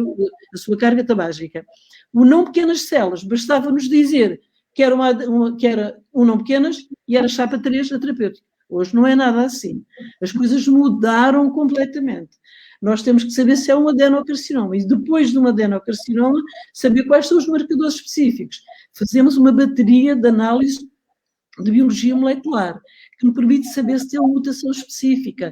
a sua carga tabágica. O não pequenas células, bastava-nos dizer que era um não pequenas e era chapa 3 a terapêutica. Hoje não é nada assim. As coisas mudaram completamente. Nós temos que saber se é um adenocarcinoma e depois de um adenocarcinoma, saber quais são os marcadores específicos. Fazemos uma bateria de análise de biologia molecular, que me permite saber se tem uma mutação específica,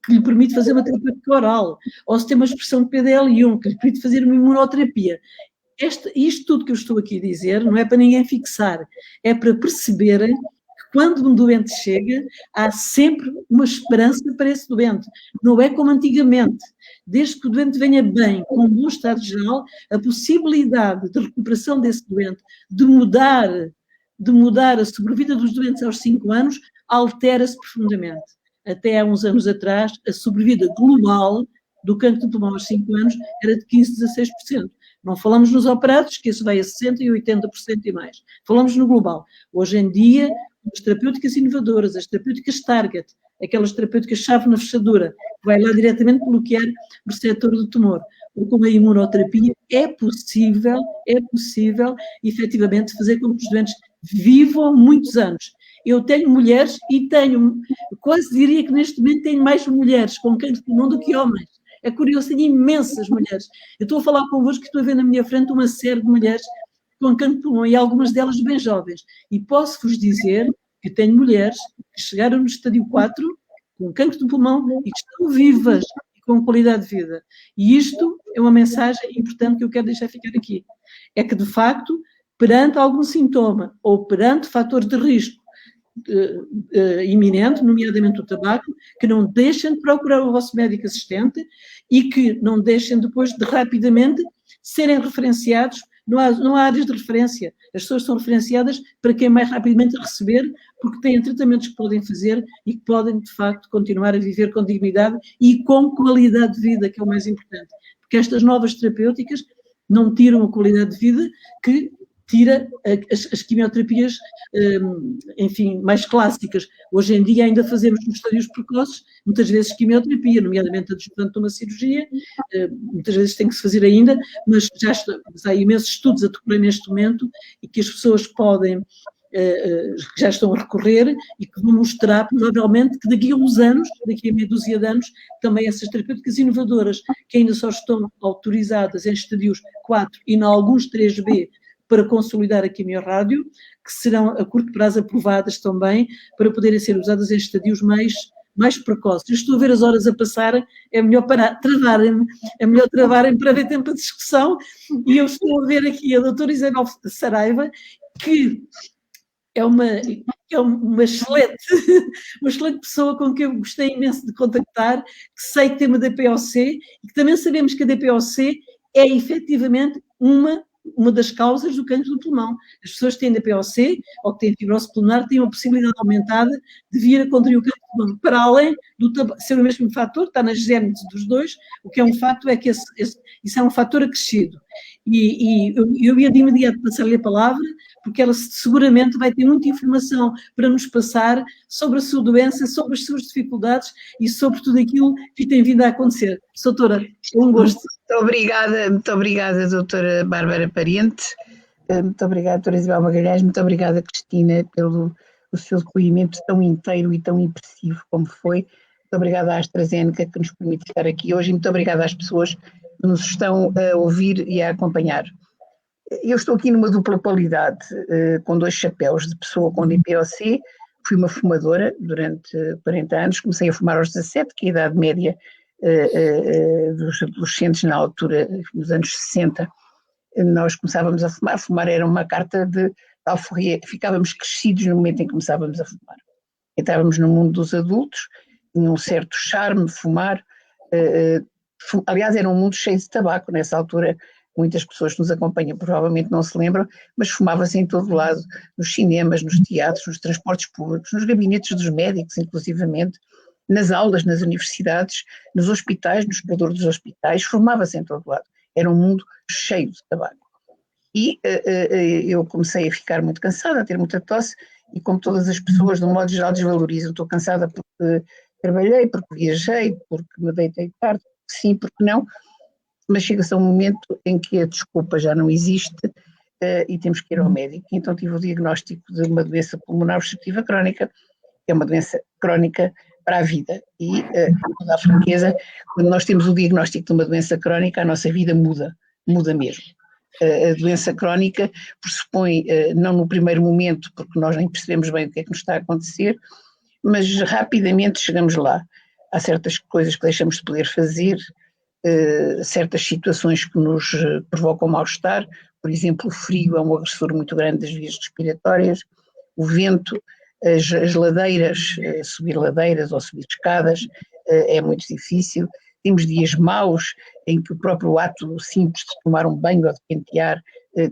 que lhe permite fazer uma terapêutica oral, ou se tem uma expressão de PDL1, que lhe permite fazer uma imunoterapia. Isto tudo que eu estou aqui a dizer não é para ninguém fixar, é para perceberem que quando um doente chega, há sempre uma esperança para esse doente. Não é como antigamente. Desde que o doente venha bem, com um bom estado geral, a possibilidade de recuperação desse doente, de mudar a sobrevida dos doentes aos 5 anos, altera-se profundamente. Até há uns anos atrás, a sobrevida global do cancro do pulmão aos 5 anos era de 15% a 16%. Não falamos nos operados, que isso vai a 60% e 80% e mais. Falamos no global. Hoje em dia, as terapêuticas inovadoras, as terapêuticas target, aquelas terapêuticas-chave na fechadura, que vai lá diretamente bloquear o receptor do tumor, ou com a imunoterapia, é possível, efetivamente, fazer com que os doentes vivam muitos anos. Eu tenho mulheres e quase diria que neste momento tenho mais mulheres com cancro de pulmão do que homens. É curioso, tenho imensas mulheres. Eu estou a falar convosco que estou a ver na minha frente uma série de mulheres com cancro de pulmão e algumas delas bem jovens. E posso-vos dizer que tenho mulheres que chegaram no estádio 4 com cancro de pulmão e que estão vivas e com qualidade de vida. E isto é uma mensagem importante que eu quero deixar ficar aqui. É que, de facto, perante algum sintoma ou perante fatores de risco iminente, nomeadamente o tabaco, que não deixem de procurar o vosso médico assistente e que não deixem depois de rapidamente serem referenciados. Não há áreas de referência. As pessoas são referenciadas para quem mais rapidamente receber, porque têm tratamentos que podem fazer e que podem, de facto, continuar a viver com dignidade e com qualidade de vida, que é o mais importante. Porque estas novas terapêuticas não tiram a qualidade de vida que tira as quimioterapias, enfim, mais clássicas. Hoje em dia ainda fazemos nos estadios precoces, muitas vezes quimioterapia, nomeadamente adjuvante de uma cirurgia, muitas vezes tem que se fazer ainda, mas há imensos estudos a decorrer neste momento e que as pessoas podem, que já estão a recorrer e que vão mostrar, provavelmente, que daqui a uns anos, daqui a meia dúzia de anos, também essas terapêuticas inovadoras, que ainda só estão autorizadas em estadios 4 e em alguns 3B, para consolidar a quimiorrádio, que serão a curto prazo aprovadas também para poderem ser usadas em estadios mais precoces. Eu estou a ver as horas a passarem, é melhor travarem para haver tempo de discussão, e eu estou a ver aqui a doutora Isabel Saraiva, que é uma excelente pessoa com quem eu gostei imenso de contactar, que sei que tem uma DPOC, e que também sabemos que a DPOC é efetivamente uma das causas do cancro do pulmão. As pessoas que têm DPOC ou que têm fibrose pulmonar têm uma possibilidade aumentada de vir a contrair o cancro do pulmão. Para além do ser o mesmo fator, está nas genes dos dois, o que é um facto é que isso é um fator acrescido. E eu ia de imediato passar-lhe a palavra, porque ela seguramente vai ter muita informação para nos passar sobre a sua doença, sobre as suas dificuldades e sobre tudo aquilo que tem vindo a acontecer. Doutora, é um gosto. Muito obrigada, doutora Bárbara Parente, muito obrigada, doutora Isabel Magalhães, muito obrigada, Cristina, pelo o seu depoimento tão inteiro e tão impressivo como foi. Muito obrigada à AstraZeneca que nos permite estar aqui hoje e muito obrigada às pessoas que nos estão a ouvir e a acompanhar. Eu estou aqui numa dupla qualidade, com dois chapéus de pessoa com DPOC. Fui uma fumadora durante 40 anos, comecei a fumar aos 17, que é a idade média dos adolescentes na altura, nos anos 60. Nós começávamos a fumar era uma carta de alforria, ficávamos crescidos no momento em que começávamos a fumar. Entrávamos no mundo dos adultos, tinha um certo charme fumar, aliás era um mundo cheio de tabaco nessa altura. Muitas pessoas que nos acompanham provavelmente não se lembram, mas fumava-se em todo lado, nos cinemas, nos teatros, nos transportes públicos, nos gabinetes dos médicos, inclusivamente, nas aulas, nas universidades, nos hospitais, nos corredores dos hospitais, fumava-se em todo lado. Era um mundo cheio de tabaco. E eu comecei a ficar muito cansada, a ter muita tosse, e como todas as pessoas, de um modo geral, desvalorizam. Estou cansada porque trabalhei, porque viajei, porque me deitei tarde, sim, porque não. Mas chega-se a um momento em que a desculpa já não existe e temos que ir ao médico. Então tive o diagnóstico de uma doença pulmonar obstrutiva crónica, que é uma doença crónica para a vida. E, com toda a franqueza, quando nós temos o diagnóstico de uma doença crónica, a nossa vida muda mesmo. A doença crónica pressupõe, não no primeiro momento, porque nós nem percebemos bem o que é que nos está a acontecer, mas rapidamente chegamos lá. Há certas coisas que deixamos de poder fazer, certas situações que nos provocam mal-estar, por exemplo, o frio é um agressor muito grande das vias respiratórias, o vento, as ladeiras, subir ladeiras ou subir escadas é muito difícil, temos dias maus em que o próprio ato simples de tomar um banho ou de pentear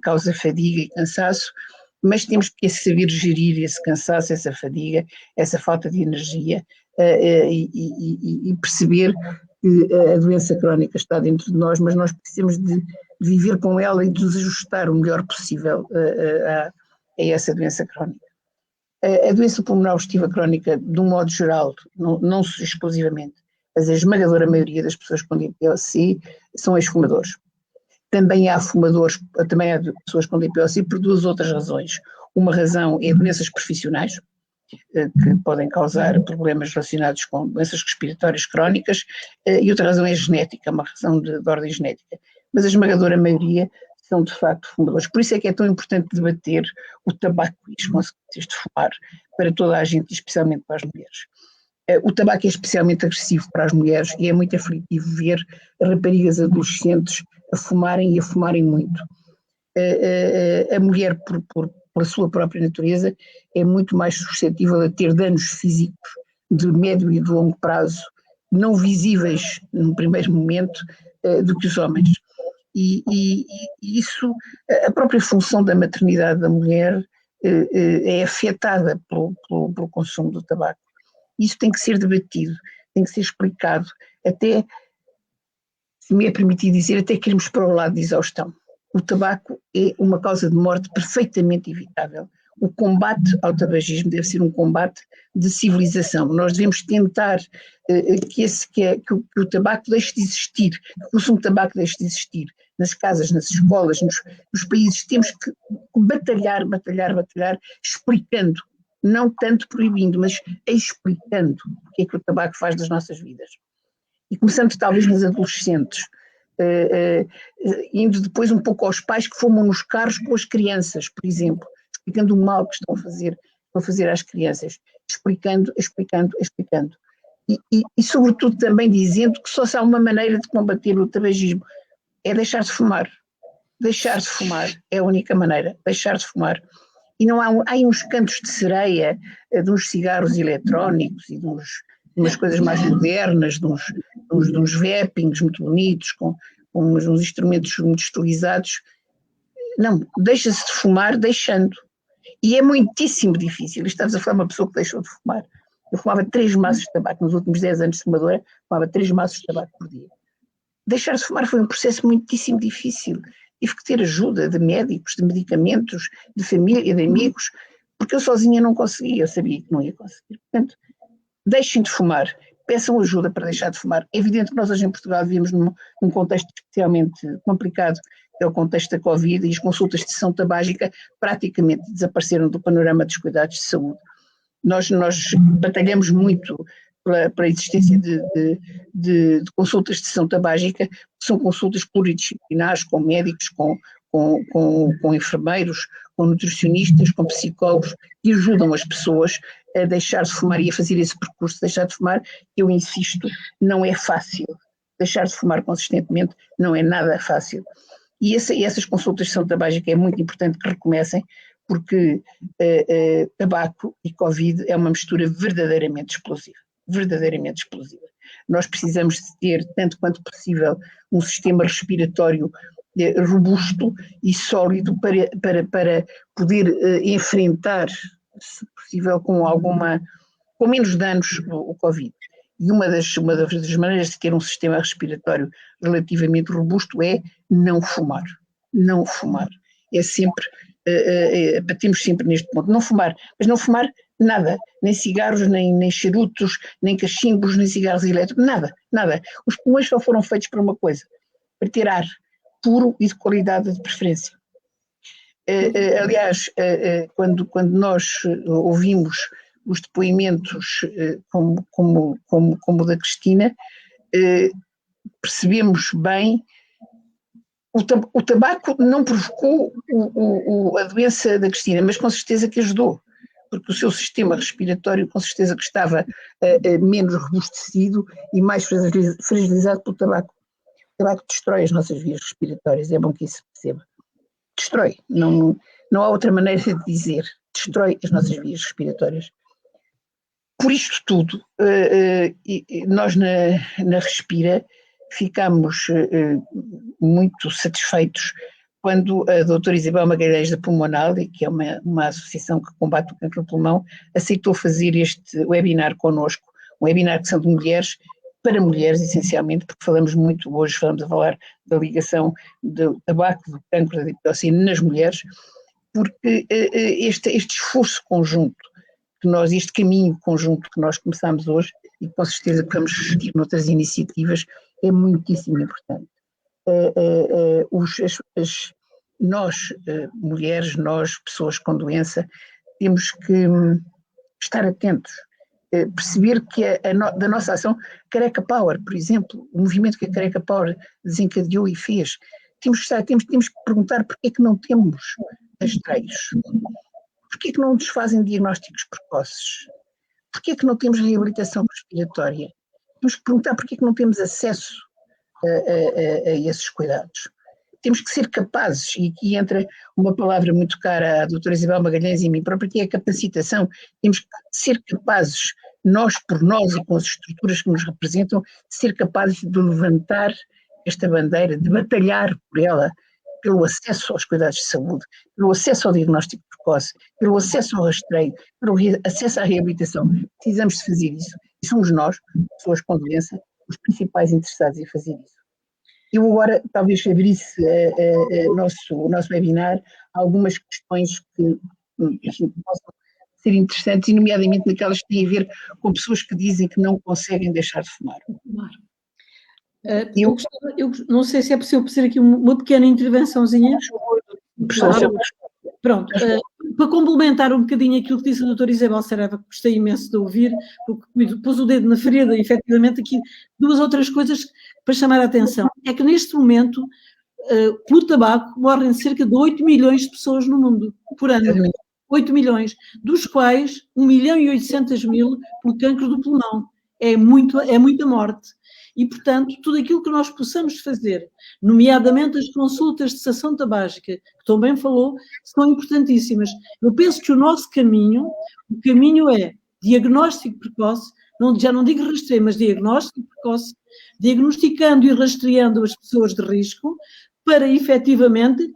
causa fadiga e cansaço, mas temos que saber gerir esse cansaço, essa fadiga, essa falta de energia e perceber que a doença crónica está dentro de nós, mas nós precisamos de viver com ela e de nos ajustar o melhor possível a essa doença crónica. A doença pulmonar obstrutiva crónica, de um modo geral, não exclusivamente, mas a esmagadora maioria das pessoas com DPOC são ex-fumadores. Também há fumadores, também há pessoas com DPOC por duas outras razões. Uma razão é doenças profissionais, que podem causar problemas relacionados com doenças respiratórias crónicas, e outra razão é genética, uma razão de ordem genética. Mas a esmagadora maioria são de facto fumadores. Por isso é que é tão importante debater o tabaco e as consequências de fumar para toda a gente, especialmente para as mulheres. O tabaco é especialmente agressivo para as mulheres e é muito aflitivo ver raparigas adolescentes a fumarem e a fumarem muito. A mulher, pela sua própria natureza, é muito mais suscetível a ter danos físicos de médio e de longo prazo, não visíveis no primeiro momento, do que os homens. E isso, a própria função da maternidade da mulher é afetada pelo consumo do tabaco. Isso tem que ser debatido, tem que ser explicado, até, se me é permitido dizer, até que irmos para o lado de exaustão. O tabaco é uma causa de morte perfeitamente evitável. O combate ao tabagismo deve ser um combate de civilização. Nós devemos tentar que o tabaco deixe de existir, que o consumo de tabaco deixe de existir nas casas, nas escolas, nos países. Temos que batalhar, explicando, não tanto proibindo, mas explicando o que é que o tabaco faz das nossas vidas. E começando talvez nos adolescentes, indo depois um pouco aos pais que fumam nos carros com as crianças, por exemplo, explicando o mal que estão a fazer às crianças, explicando. E sobretudo também dizendo que só há uma maneira de combater o tabagismo, é deixar de fumar. Deixar de fumar é a única maneira, deixar de fumar. E não há uns cantos de sereia de uns cigarros eletrónicos e de umas coisas mais modernas, de uns vapings muito bonitos, com uns instrumentos muito estilizados. Não, deixa-se de fumar deixando. E é muitíssimo difícil. Estamos a falar de uma pessoa que deixou de fumar. Eu fumava 3 maços de tabaco, nos últimos 10 anos de fumadora, fumava 3 maços de tabaco por dia. Deixar de fumar foi um processo muitíssimo difícil. Tive que ter ajuda de médicos, de medicamentos, de família, de amigos, porque eu sozinha não conseguia, eu sabia que não ia conseguir. Portanto, deixem de fumar, peçam ajuda para deixar de fumar. É evidente que nós hoje em Portugal vivemos num contexto especialmente complicado, que é o contexto da Covid, e as consultas de sessão tabágica praticamente desapareceram do panorama dos cuidados de saúde. Nós batalhamos muito pela existência de consultas de sessão tabágica, que são consultas pluridisciplinares, com médicos, com enfermeiros, com nutricionistas, com psicólogos, que ajudam as pessoas a deixar de fumar e a fazer esse percurso de deixar de fumar. Eu insisto, não é fácil. Deixar de fumar consistentemente não é nada fácil. E essas consultas de sessão tabágica é muito importante que recomecem, porque tabaco e Covid é uma mistura verdadeiramente explosiva. Nós precisamos de ter, tanto quanto possível, um sistema respiratório robusto e sólido para poder enfrentar, se possível, com menos danos o Covid. E uma das maneiras de ter um sistema respiratório relativamente robusto é não fumar. Não fumar. É sempre, batemos sempre neste ponto. Não fumar, mas não fumar nada. Nem cigarros, nem charutos, nem cachimbos, nem cigarros elétricos, nada. Os pulmões só foram feitos para uma coisa, para ter ar puro e de qualidade de preferência. Aliás, quando nós ouvimos os depoimentos como o da Cristina, percebemos bem, o tabaco não provocou a doença da Cristina, mas com certeza que ajudou, porque o seu sistema respiratório com certeza que estava menos robustecido e mais fragilizado pelo tabaco. O tabaco destrói as nossas vias respiratórias, é bom que isso se perceba. Destrói, não há outra maneira de dizer, destrói as nossas vias respiratórias. Por isto tudo, nós na Respira ficamos muito satisfeitos quando a doutora Isabel Magalhães da Pulmonale, que é uma associação que combate o cancro do pulmão, aceitou fazer este webinar connosco, um webinar que são de mulheres, para mulheres essencialmente, porque falamos a falar da ligação do tabaco, do cancro, da diptocina nas mulheres, porque este esforço conjunto, este caminho conjunto que nós começamos hoje, e com certeza que vamos seguir noutras iniciativas, é muitíssimo importante. Nós, mulheres, nós, pessoas com doença, temos que estar atentos, perceber que da nossa ação, Careca Power, por exemplo, o movimento que a Careca Power desencadeou e fez, temos que perguntar porque é que não temos rastreios, porque é que não nos fazem diagnósticos precoces, porque é que não temos reabilitação respiratória, temos que perguntar porque é que não temos acesso a esses cuidados. Temos que ser capazes, e aqui entra uma palavra muito cara à doutora Isabel Magalhães e a mim própria, que é a capacitação. Temos que ser capazes, nós por nós e com as estruturas que nos representam, ser capazes de levantar esta bandeira, de batalhar por ela, pelo acesso aos cuidados de saúde, pelo acesso ao diagnóstico precoce, pelo acesso ao rastreio, pelo acesso à reabilitação. Precisamos de fazer isso. E somos nós, pessoas com doença, os principais interessados em fazer isso. Eu agora talvez abrisse o nosso webinar a algumas questões que enfim, possam ser interessantes, e nomeadamente naquelas que têm a ver com pessoas que dizem que não conseguem deixar de fumar. Eu não sei se é possível fazer aqui uma pequena intervençãozinha. Pronto, para complementar um bocadinho aquilo que disse a doutora Isabel Saraiva, que gostei imenso de ouvir, porque pôs o dedo na ferida, efetivamente, aqui duas outras coisas para chamar a atenção. É que neste momento, pelo tabaco, morrem cerca de 8 milhões de pessoas no mundo, por ano. 8 milhões, dos quais 1.800.000 por cancro do pulmão. É muita morte. E, portanto, tudo aquilo que nós possamos fazer, nomeadamente as consultas de cessação tabágica, que também falou, são importantíssimas. Eu penso que o nosso caminho, o caminho é diagnóstico precoce, já não digo rastreio, mas diagnóstico precoce, diagnosticando e rastreando as pessoas de risco, para, efetivamente,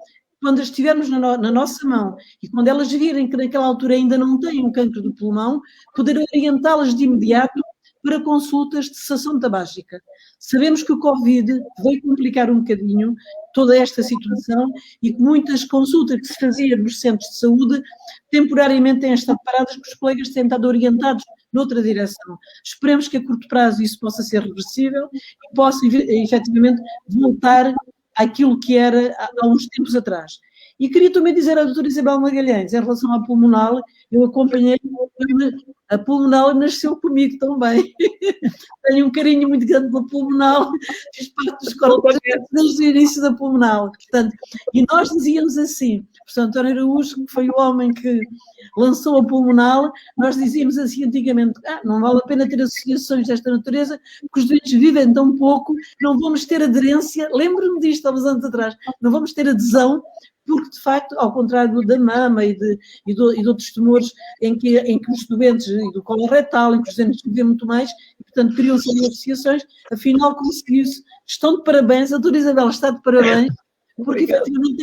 quando as tivermos na nossa mão e quando elas virem que naquela altura ainda não têm um cancro do pulmão, poder orientá-las de imediato para consultas de cessação tabágica. Sabemos que o Covid veio complicar um bocadinho toda esta situação e que muitas consultas que se faziam nos centros de saúde temporariamente têm estado paradas, porque os colegas têm estado orientados noutra direção. Esperemos que a curto prazo isso possa ser reversível e possa efetivamente voltar àquilo que era há uns tempos atrás. E queria também dizer à doutora Isabel Magalhães, em relação à pulmonal, eu acompanhei, a pulmonal nasceu comigo também. Tenho um carinho muito grande pela pulmonal, fiz parte dos corpos desde o início da pulmonal. Portanto, e nós dizíamos assim, o professor António Araújo, que foi o homem que lançou a pulmonal, nós dizíamos assim antigamente, não vale a pena ter associações desta natureza, porque os doentes vivem tão pouco, não vamos ter aderência, lembro-me disto há uns anos atrás, não vamos ter adesão, porque, de facto, ao contrário da mama e de outros tumores em que os doentes, e do colo retal, em que os doentes vivem muito mais, e, portanto, criam-se associações, afinal conseguiu-se. Estão de parabéns, a doutora Isabel está de parabéns, porque efetivamente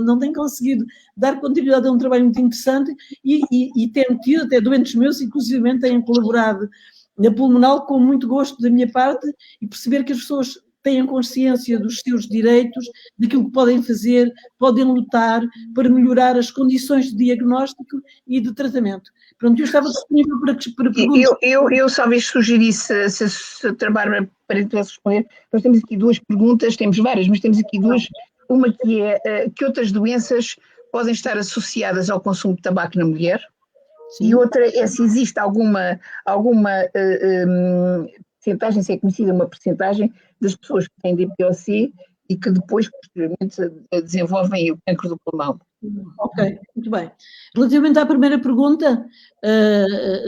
não tem conseguido dar continuidade a um trabalho muito interessante e tem tido até doentes meus, inclusive, têm colaborado na pulmonal com muito gosto da minha parte e perceber que as pessoas tenham consciência dos seus direitos, daquilo que podem fazer, podem lutar para melhorar as condições de diagnóstico e de tratamento. Pronto, eu estava disponível para perguntas. Eu talvez sugerisse, se a doutora Bárbara pudesse responder, nós temos aqui duas perguntas, temos várias, mas temos aqui duas. Uma que é, que outras doenças podem estar associadas ao consumo de tabaco na mulher? Sim. E outra é se existe alguma percentagem, se é conhecida uma percentagem das pessoas que têm DPOC e que depois, posteriormente, desenvolvem o cancro do pulmão. Ok, muito bem. Relativamente à primeira pergunta,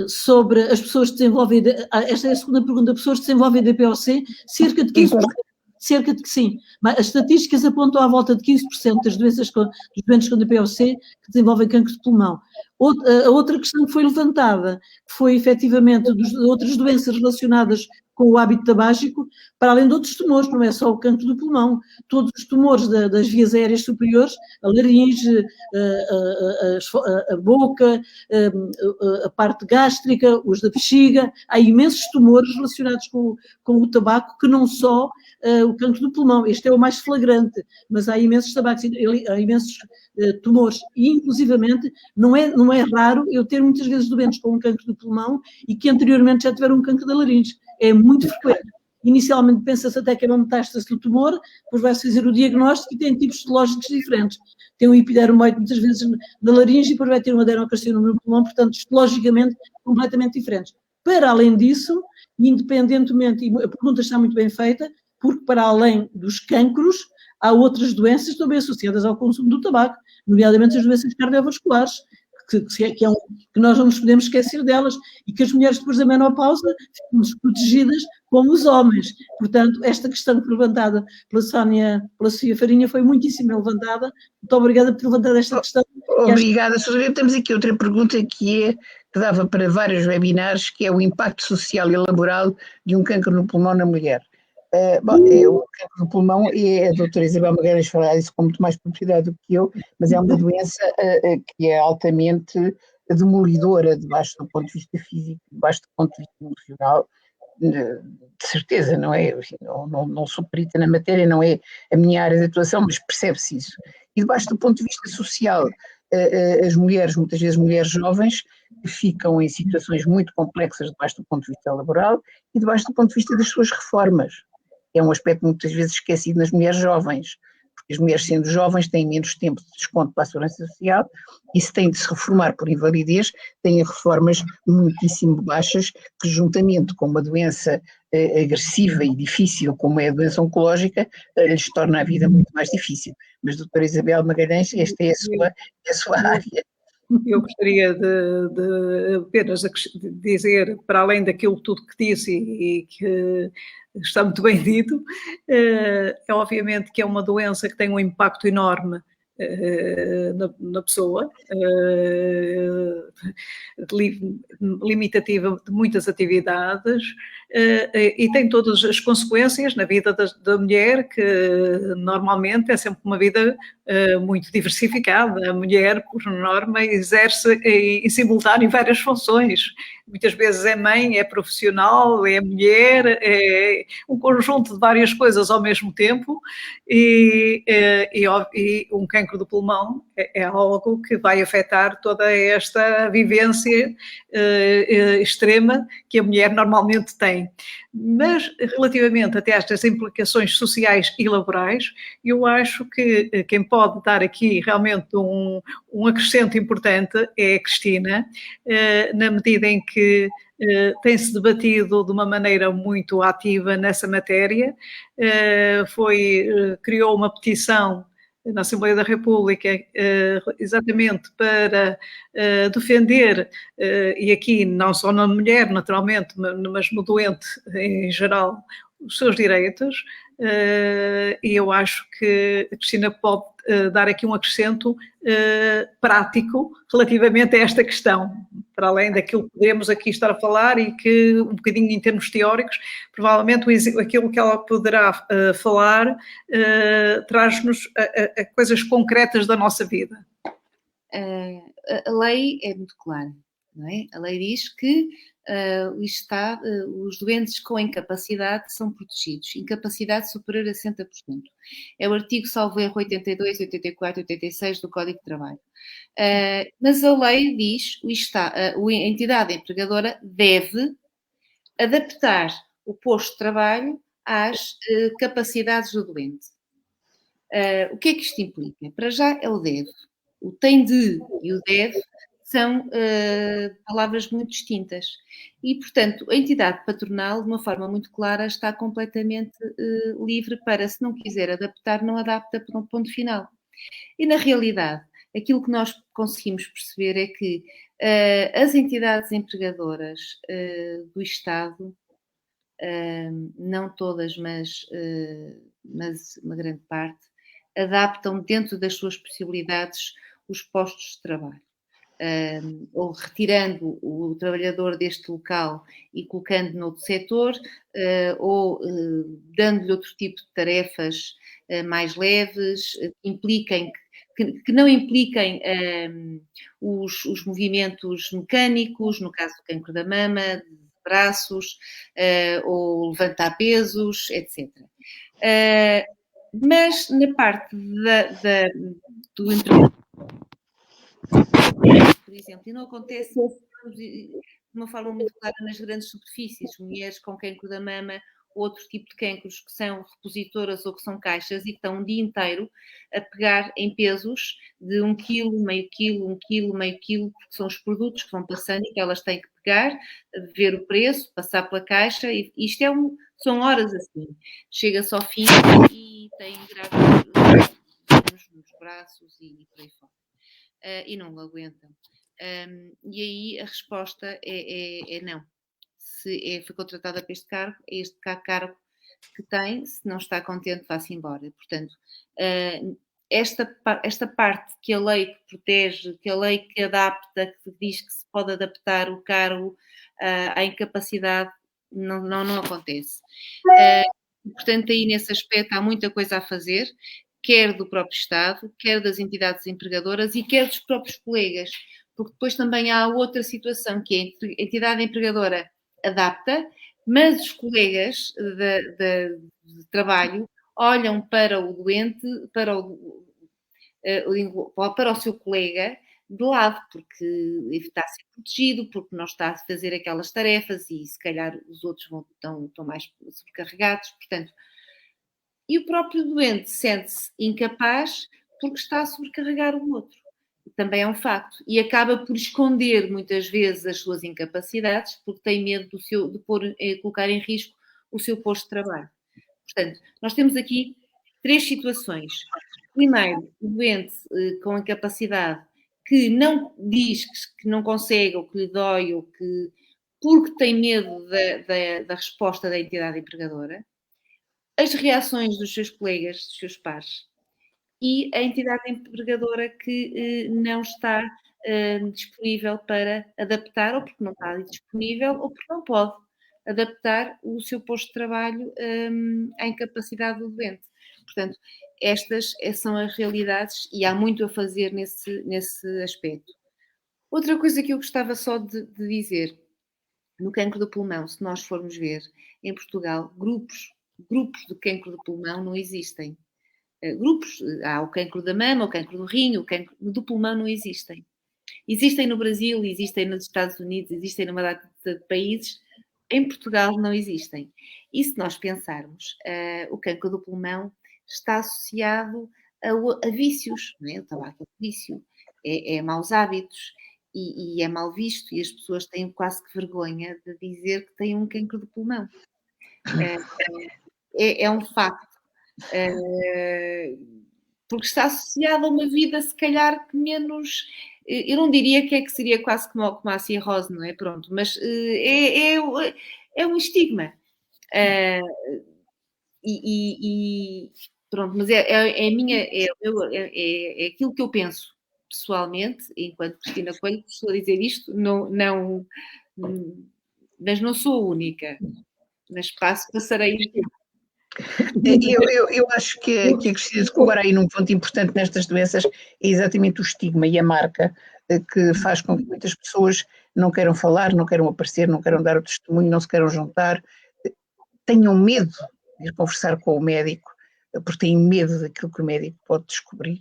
sobre as pessoas que desenvolvem, esta é a segunda pergunta, pessoas que desenvolvem DPOC, cerca de 15%. Cerca de que sim, mas as estatísticas apontam à volta de 15% das doenças dos doentes com DPOC que desenvolvem cancro de pulmão. A outra questão que foi levantada foi efetivamente de outras doenças relacionadas com o hábito tabágico, para além de outros tumores, não é só o cancro do pulmão, todos os tumores das vias aéreas superiores, a laringe, a boca, a parte gástrica, os da bexiga, há imensos tumores relacionados com o tabaco, que não só o cancro do pulmão, este é o mais flagrante, mas há imensos tabacos, há imensos tumores, e inclusivamente não é raro eu ter muitas vezes doentes com um cancro do pulmão e que anteriormente já tiveram um cancro da laringe, é muito frequente. Inicialmente pensa-se até que é uma metástase do tumor, depois vai-se fazer o diagnóstico e tem tipos histológicos diferentes. Tem um epidermoide muitas vezes na laringe e depois vai ter um adenocarcinoma no pulmão, portanto, histologicamente completamente diferentes. Para além disso, independentemente, e a pergunta está muito bem feita, porque para além dos cancros, há outras doenças também associadas ao consumo do tabaco, nomeadamente as doenças cardiovasculares, que nós não nos podemos esquecer delas, e que as mulheres depois da menopausa ficam desprotegidas como os homens. Portanto, esta questão que foi levantada pela Sofia Farinha foi muitíssimo levantada. Muito obrigada por levantar esta questão. Obrigada, Sofia. Temos aqui outra pergunta que dava para vários webinars, que é o impacto social e laboral de um cancro no pulmão na mulher. O cancro do pulmão, e a doutora Isabel Magalhães falará disso com muito mais propriedade do que eu, mas é uma doença que é altamente demolidora, debaixo do ponto de vista físico, debaixo do ponto de vista emocional, de certeza, não é? Não sou perita na matéria, não é a minha área de atuação, mas percebe-se isso. E debaixo do ponto de vista social, as mulheres, muitas vezes mulheres jovens, que ficam em situações muito complexas debaixo do ponto de vista laboral e debaixo do ponto de vista das suas reformas. É um aspecto muitas vezes esquecido nas mulheres jovens, porque as mulheres sendo jovens têm menos tempo de desconto para a segurança social e se têm de se reformar por invalidez, têm reformas muitíssimo baixas que juntamente com uma doença agressiva e difícil como é a doença oncológica, lhes torna a vida muito mais difícil. Mas, doutora Isabel Magalhães, esta é a sua área. Eu gostaria de apenas dizer, para além daquilo tudo que disse e que está muito bem dito, é obviamente que é uma doença que tem um impacto enorme na pessoa, limitativa de muitas atividades, e tem todas as consequências na vida da mulher, que normalmente é sempre uma vida muito diversificada. A mulher, por norma, exerce em simultâneo várias funções. Muitas vezes é mãe, é profissional, é mulher, é um conjunto de várias coisas ao mesmo tempo, e um cancro do pulmão é algo que vai afetar toda esta vivência extrema que a mulher normalmente tem. Mas, relativamente até estas implicações sociais e laborais, eu acho que quem pode dar aqui realmente um acrescento importante é a Cristina, na medida em que tem-se debatido de uma maneira muito ativa nessa matéria, criou uma petição na Assembleia da República, exatamente para defender, e aqui não só na mulher, naturalmente, mas no doente em geral, os seus direitos, e eu acho que a Cristina pode dar aqui um acrescento prático relativamente a esta questão, para além daquilo que podemos aqui estar a falar e que, um bocadinho em termos teóricos, provavelmente aquilo que ela poderá falar traz-nos a coisas concretas da nossa vida. A lei é muito clara, não é? A lei diz que os doentes com incapacidade são protegidos, incapacidade superior a 60%. É o artigo, salvo erro, 82, 84, 86 do Código de Trabalho. Mas a lei diz a entidade empregadora deve adaptar o posto de trabalho às capacidades do doente. O que é que isto implica? Para já é o deve. O tem de e o deve são palavras muito distintas. E, portanto, a entidade patronal, de uma forma muito clara, está completamente livre para, se não quiser adaptar, não adapta para um ponto final. E, na realidade, aquilo que nós conseguimos perceber é que as entidades empregadoras do Estado, não todas, mas uma grande parte, adaptam dentro das suas possibilidades os postos de trabalho. Ou retirando o trabalhador deste local e colocando noutro setor, ou dando-lhe outro tipo de tarefas mais leves, que não impliquem os movimentos mecânicos, no caso do cancro da mama, de braços, ou levantar pesos, etc. Mas na parte do emprego, por exemplo, e não acontece de uma forma muito clara nas grandes superfícies, mulheres com cancro da mama, outro tipo de cancros que são repositoras ou que são caixas e que estão um dia inteiro a pegar em pesos de 1 quilo, meio quilo, 1 quilo, meio quilo, porque são os produtos que vão passando e que elas têm que pegar, ver o preço, passar pela caixa, e isto são horas assim. Chega-se ao fim e tem grávidas nos braços e por aí fora. E não aguentam. E aí a resposta é não. Se foi contratada para este cargo, é este cargo que tem. Se não está contente, vá-se embora. Portanto, esta parte que a lei protege, que a lei que adapta, que diz que se pode adaptar o cargo à incapacidade, não acontece. Portanto, aí nesse aspecto há muita coisa a fazer, quer do próprio Estado, quer das entidades empregadoras e quer dos próprios colegas, porque depois também há outra situação, que é a entidade empregadora adapta, mas os colegas de trabalho olham para o doente, para o seu colega de lado, porque está a ser protegido, porque não está a fazer aquelas tarefas e se calhar os outros estão mais sobrecarregados, portanto. E o próprio doente sente-se incapaz porque está a sobrecarregar o outro. Também é um facto. E acaba por esconder muitas vezes as suas incapacidades porque tem medo de colocar em risco o seu posto de trabalho. Portanto, nós temos aqui 3 situações. Primeiro, o doente com incapacidade que não diz que não consegue, ou que lhe dói, ou que porque tem medo da resposta da entidade empregadora, as reações dos seus colegas, dos seus pares, e a entidade empregadora que não está disponível para adaptar, ou porque não está disponível, ou porque não pode adaptar o seu posto de trabalho à incapacidade do doente. Portanto, estas são as realidades e há muito a fazer nesse aspecto. Outra coisa que eu gostava só de dizer, no cancro do pulmão, se nós formos ver, em Portugal, grupos de cancro do pulmão não existem. Há o cancro da mama, o cancro do rim, o cancro do pulmão não existem. Existem no Brasil, existem nos Estados Unidos, existem numa data de países. Em Portugal não existem. E se nós pensarmos, o cancro do pulmão está associado a vícios, não é? O tabaco é vício, é maus hábitos e é mal visto e as pessoas têm quase que vergonha de dizer que têm um cancro do pulmão. É um facto. Porque está associado a uma vida, se calhar, que menos... Eu não diria que seria quase como a cirrose, não é? Pronto, mas é um estigma. Pronto, mas é aquilo que eu penso pessoalmente, enquanto Cristina Coelho, estou a dizer isto, mas não sou única. Mas passarei o tempo. Eu acho que a Cristina tocou agora aí num ponto importante nestas doenças, é exatamente o estigma e a marca que faz com que muitas pessoas não queiram falar, não queiram aparecer, não queiram dar o testemunho, não se queiram juntar, tenham medo de ir conversar com o médico, porque têm medo daquilo que o médico pode descobrir,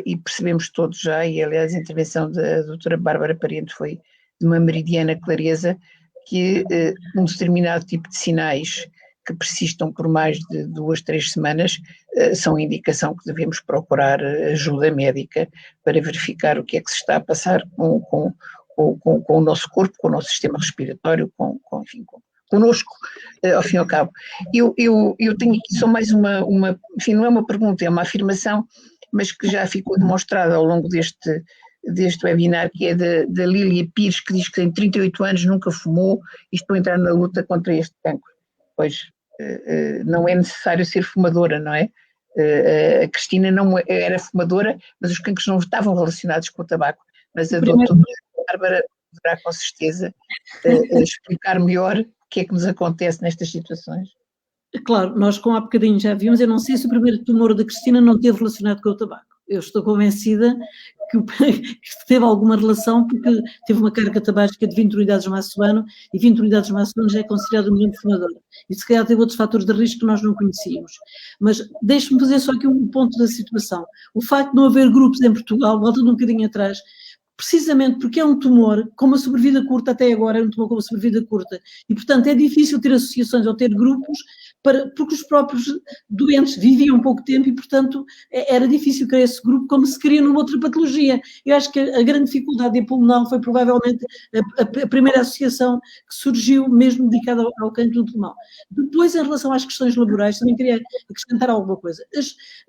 e percebemos todos já, e aliás a intervenção da doutora Bárbara Parente foi de uma meridiana clareza, que um determinado tipo de sinais que persistam por mais de 2, 3 semanas, são indicação que devemos procurar ajuda médica para verificar o que é que se está a passar com o nosso corpo, com o nosso sistema respiratório, connosco, ao fim e ao cabo. Eu tenho aqui só mais enfim, não é uma pergunta, é uma afirmação, mas que já ficou demonstrada ao longo deste webinar, que é da Lília Pires, que diz que tem 38 anos, nunca fumou e estou a entrar na luta contra este cancro. Pois, não é necessário ser fumadora, não é? A Cristina não era fumadora, mas os cancros não estavam relacionados com o tabaco. Mas a doutora Bárbara poderá com certeza explicar melhor o que é que nos acontece nestas situações. Claro, nós há bocadinho já vimos, eu não sei se o primeiro tumor da Cristina não esteve relacionado com o tabaco. Eu estou convencida que teve alguma relação, porque teve uma carga tabágica de 20 unidades massa ano, e 20 unidades massa ano já é considerado um muito fumador. E se calhar teve outros fatores de risco que nós não conhecíamos. Mas deixe-me fazer só aqui um ponto da situação. O facto de não haver grupos em Portugal, voltando um bocadinho atrás, precisamente porque é um tumor com uma sobrevida curta, até agora é um tumor com uma sobrevida curta, e portanto é difícil ter associações ou ter grupos, porque os próprios doentes viviam pouco tempo e portanto era difícil criar esse grupo como se cria numa outra patologia. Eu acho que a grande dificuldade em pulmão foi provavelmente a primeira associação que surgiu mesmo dedicada ao cancro do pulmão. Depois, em relação às questões laborais, também queria acrescentar alguma coisa.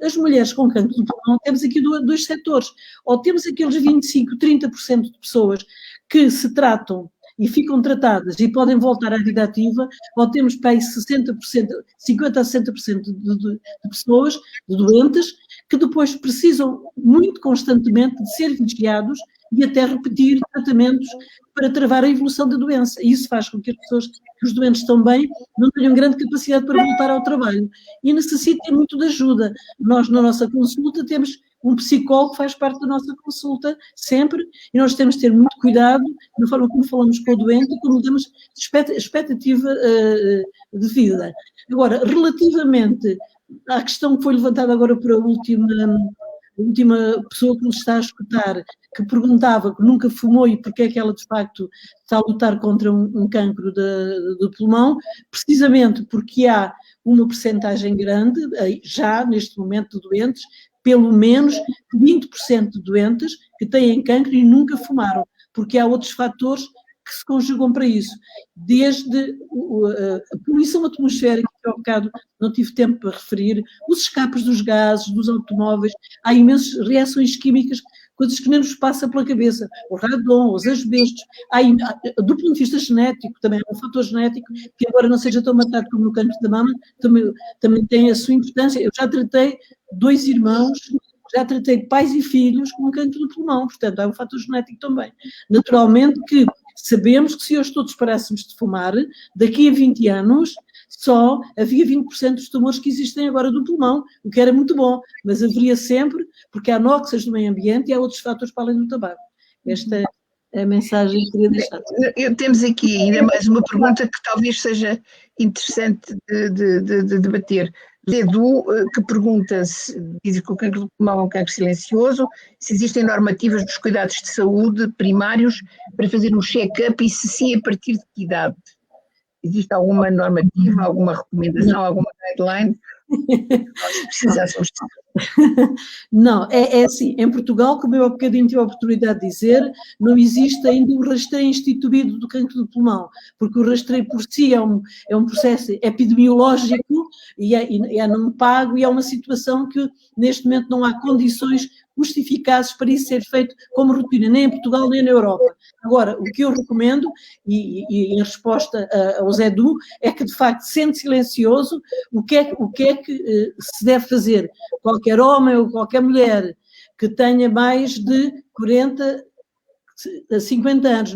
As mulheres com cancro do pulmão, temos aqui dois setores. Ou temos aqueles 25, 30% de pessoas que se tratam e ficam tratadas e podem voltar à vida ativa, ou temos para aí 60%, 50% a 60% de pessoas, de doentes, que depois precisam muito constantemente de ser vigiados e até repetir tratamentos para travar a evolução da doença. E isso faz com que as pessoas, que os doentes também, não tenham grande capacidade para voltar ao trabalho. E necessitem muito de ajuda. Nós, na nossa consulta, temos um psicólogo que faz parte da nossa consulta, sempre, e nós temos de ter muito cuidado na forma como falamos com o doente e como damos expectativa de vida. Agora, relativamente à questão que foi levantada agora por a última pessoa que nos está a escutar, que perguntava que nunca fumou e porque é que ela, de facto, está a lutar contra um cancro do pulmão, precisamente porque há uma percentagem grande, já neste momento, de doentes, pelo menos 20% de doentes que têm cancro e nunca fumaram, porque há outros fatores que se conjugam para isso, desde a poluição atmosférica, que ao bocado não tive tempo para referir, os escapes dos gases, dos automóveis, há imensas reações químicas, coisas que nem nos passa pela cabeça, o radon, os asbestos, do ponto de vista genético, também é um fator genético, que embora não seja tão matado como no cancro da mama, também tem a sua importância. Eu já tratei 2 irmãos, já tratei pais e filhos com cancro do pulmão, portanto, é um fator genético também. Naturalmente que sabemos que se hoje todos parássemos de fumar, daqui a 20 anos só havia 20% dos tumores que existem agora do pulmão, o que era muito bom, mas haveria sempre, porque há nóxidas do meio ambiente e há outros fatores para além do tabaco. Esta é a mensagem que queria deixar. Temos aqui ainda mais uma pergunta que talvez seja interessante de debater. Edu, que pergunta se diz que o cancro do pulmão é um cancro silencioso, se existem normativas dos cuidados de saúde primários para fazer um check-up e se sim, a partir de que idade? Existe alguma normativa, alguma recomendação, alguma guideline? Se precisássemos Não, é assim, em Portugal, como eu há bocadinho tive a oportunidade de dizer, não existe ainda o rastreio instituído do cancro do pulmão, porque o rastreio por si é um processo epidemiológico e é não pago e é uma situação que neste momento não há condições justificadas para isso ser feito como rotina, nem em Portugal nem na Europa. Agora, o que eu recomendo, e em resposta ao Zé Du, é que de facto, sendo silencioso, o que é que se deve fazer? Qualquer homem ou qualquer mulher que tenha mais de 40 a 50 anos,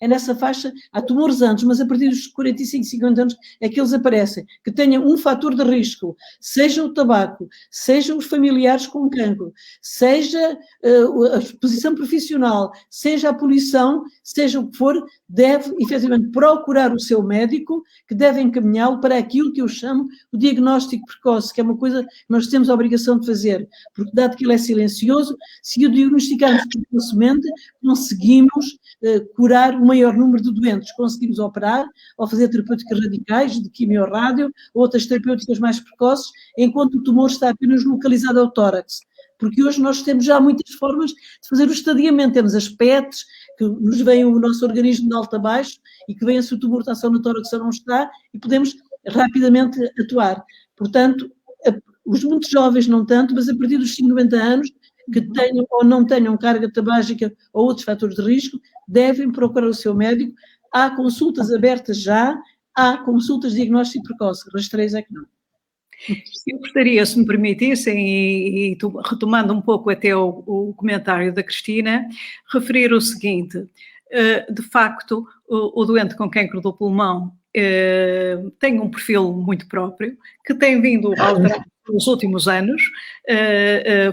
nessa faixa, há tumores antes, mas a partir dos 45, 50 anos é que eles aparecem, que tenham um fator de risco, seja o tabaco, seja os familiares com cancro, seja a exposição profissional, seja a poluição, seja o que for, deve efetivamente procurar o seu médico, que deve encaminhá-lo para aquilo que eu chamo o diagnóstico precoce, que é uma coisa que nós temos a obrigação de fazer, porque dado que ele é silencioso, se o diagnosticarmos precocemente, conseguimos curar o maior número de doentes, conseguimos operar ou fazer terapêuticas radicais de quimio-rádio, outras terapêuticas mais precoces, enquanto o tumor está apenas localizado ao tórax. Porque hoje nós temos já muitas formas de fazer o estadiamento, temos as PETs, que nos vem o nosso organismo de alto a baixo e que vem se o tumor está só no tórax ou não está e podemos rapidamente atuar. Portanto, os muito jovens não tanto, mas a partir dos 50 anos, que tenham ou não tenham carga tabágica ou outros fatores de risco, devem procurar o seu médico. Há consultas abertas já, há consultas de diagnóstico precoce, rastreios é que não. Eu gostaria, se me permitissem, e retomando um pouco até o comentário da Cristina, referir o seguinte: de facto, o doente com cancro do pulmão tem um perfil muito próprio, que tem vindo a alterar nos últimos anos,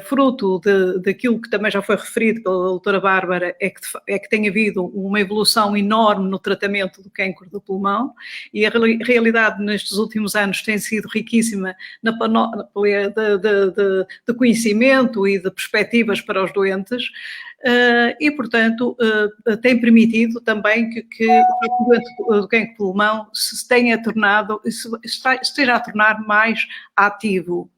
fruto daquilo que também já foi referido pela doutora Bárbara, é que tem havido uma evolução enorme no tratamento do cancro do pulmão, e a realidade nestes últimos anos tem sido riquíssima na panóplia de conhecimento e de perspectivas para os doentes, e, portanto, tem permitido também que o doente do cancro do pulmão se tenha tornado, esteja a tornar mais ativo.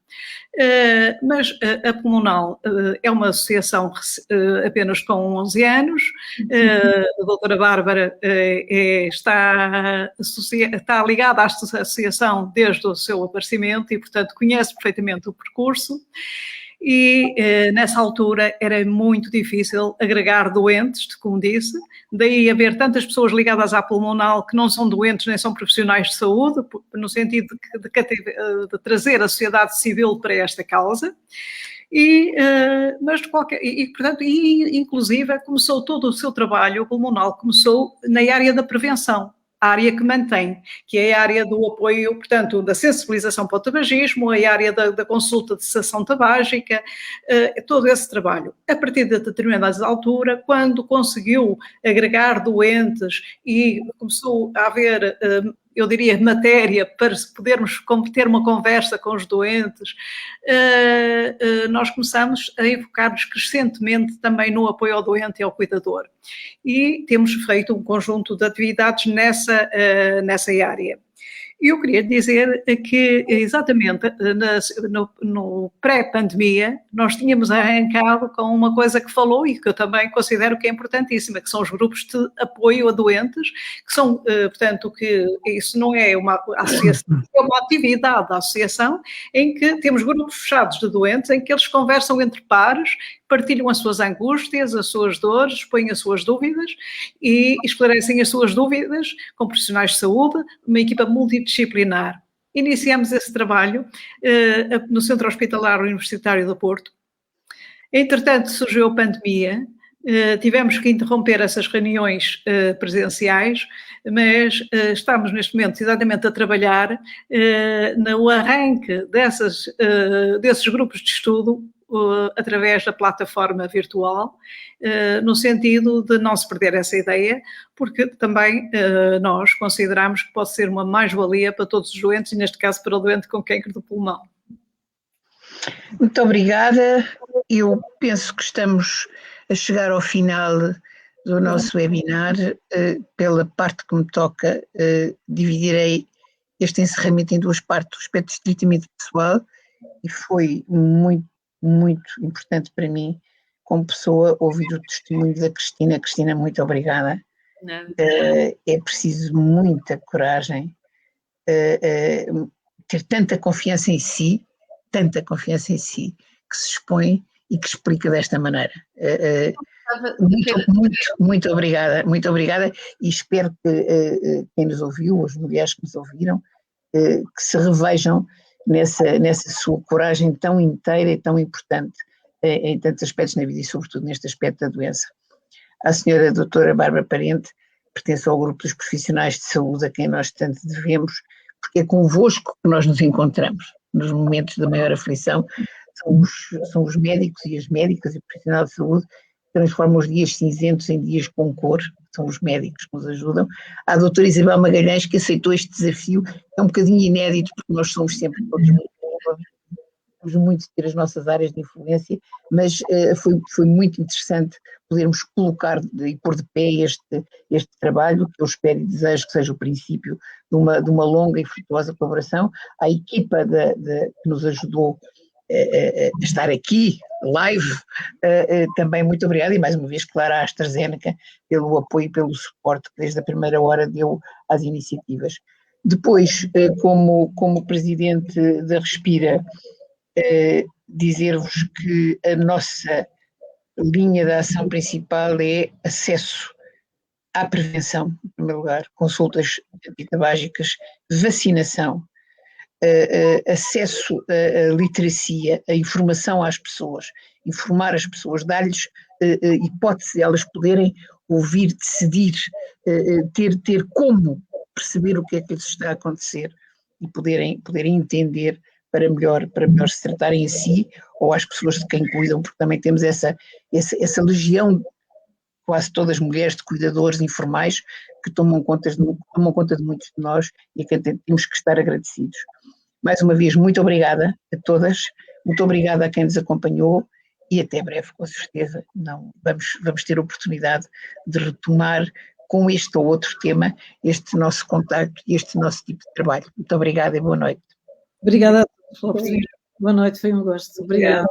Mas a Pulmonal é uma associação apenas com 11 anos, a doutora Bárbara está ligada à associação desde o seu aparecimento e, portanto, conhece perfeitamente o percurso. E nessa altura era muito difícil agregar doentes, como disse, daí haver tantas pessoas ligadas à Pulmonal que não são doentes nem são profissionais de saúde, no sentido de trazer a sociedade civil para esta causa. Mas de qualquer, portanto, inclusive começou todo o seu trabalho pulmonal, começou na área da prevenção, a área que mantém, que é a área do apoio, portanto, da sensibilização para o tabagismo, a área da consulta de cessação tabágica, todo esse trabalho. A partir de determinada altura, quando conseguiu agregar doentes e começou a haver, eu diria, matéria para podermos ter uma conversa com os doentes, nós começamos a enfocar-nos crescentemente também no apoio ao doente e ao cuidador. E temos feito um conjunto de atividades nessa área. E eu queria dizer que, exatamente, no pré-pandemia, nós tínhamos arrancado com uma coisa que falou e que eu também considero que é importantíssima, que são os grupos de apoio a doentes, que são, portanto, que isso não é uma associação, é uma atividade da associação em que temos grupos fechados de doentes, em que eles conversam entre pares, partilham as suas angústias, as suas dores, expõem as suas dúvidas e esclarecem as suas dúvidas com profissionais de saúde, uma equipa multidisciplinar. Iniciamos esse trabalho no Centro Hospitalar Universitário do Porto. Entretanto, surgiu a pandemia, tivemos que interromper essas reuniões presenciais, mas estamos neste momento exatamente a trabalhar no arranque desses grupos de estudo através da plataforma virtual, no sentido de não se perder essa ideia, porque também nós consideramos que pode ser uma mais-valia para todos os doentes, e neste caso para o doente com câncer do pulmão. Muito obrigada. Eu penso que estamos a chegar ao final do nosso webinar. Pela parte que me toca, dividirei este encerramento em duas partes, o aspecto estritamente pessoal, e foi muito importante para mim, como pessoa, ouvir o testemunho da Cristina. Cristina, muito obrigada. É preciso muita coragem, ter tanta confiança em si, que se expõe e que explica desta maneira. Muito obrigada, e espero que quem nos ouviu, as mulheres que nos ouviram, que se revejam nessa sua coragem tão inteira e tão importante em tantos aspectos na vida e sobretudo neste aspecto da doença. A senhora doutora Bárbara Parente pertence ao grupo dos profissionais de saúde a quem nós tanto devemos, porque é convosco que nós nos encontramos nos momentos da maior aflição. São os médicos e as médicas e profissionais de saúde que transformam os dias cinzentos em dias com cor. São os médicos que nos ajudam. Há a doutora Isabel Magalhães, que aceitou este desafio, é um bocadinho inédito, porque nós somos sempre todos muito ter as nossas áreas de influência, mas foi muito interessante podermos colocar e pôr de pé este trabalho, que eu espero e desejo que seja o princípio de uma longa e frutuosa colaboração. À equipa que nos ajudou a estar aqui, live, também muito obrigada, e mais uma vez, claro, à AstraZeneca, pelo apoio e pelo suporte que desde a primeira hora deu às iniciativas. Depois, como presidente da Respira, dizer-vos que a nossa linha de ação principal é acesso à prevenção, em primeiro lugar, consultas antitabágicas, vacinação, acesso à literacia, à informação às pessoas, informar as pessoas, dar-lhes hipótese de elas poderem ouvir, decidir, ter como perceber o que é que lhes está a acontecer e poderem entender para melhor se tratarem a si ou às pessoas de quem cuidam, porque também temos essa legião, quase todas mulheres, de cuidadores informais que tomam conta de muitos de nós e a quem temos que estar agradecidos. Mais uma vez, muito obrigada a todas, muito obrigada a quem nos acompanhou e até breve, com certeza. Vamos ter a oportunidade de retomar com este ou outro tema este nosso contacto e este nosso tipo de trabalho. Muito obrigada e boa noite. Obrigada a todos. Boa noite, foi um gosto. Obrigada.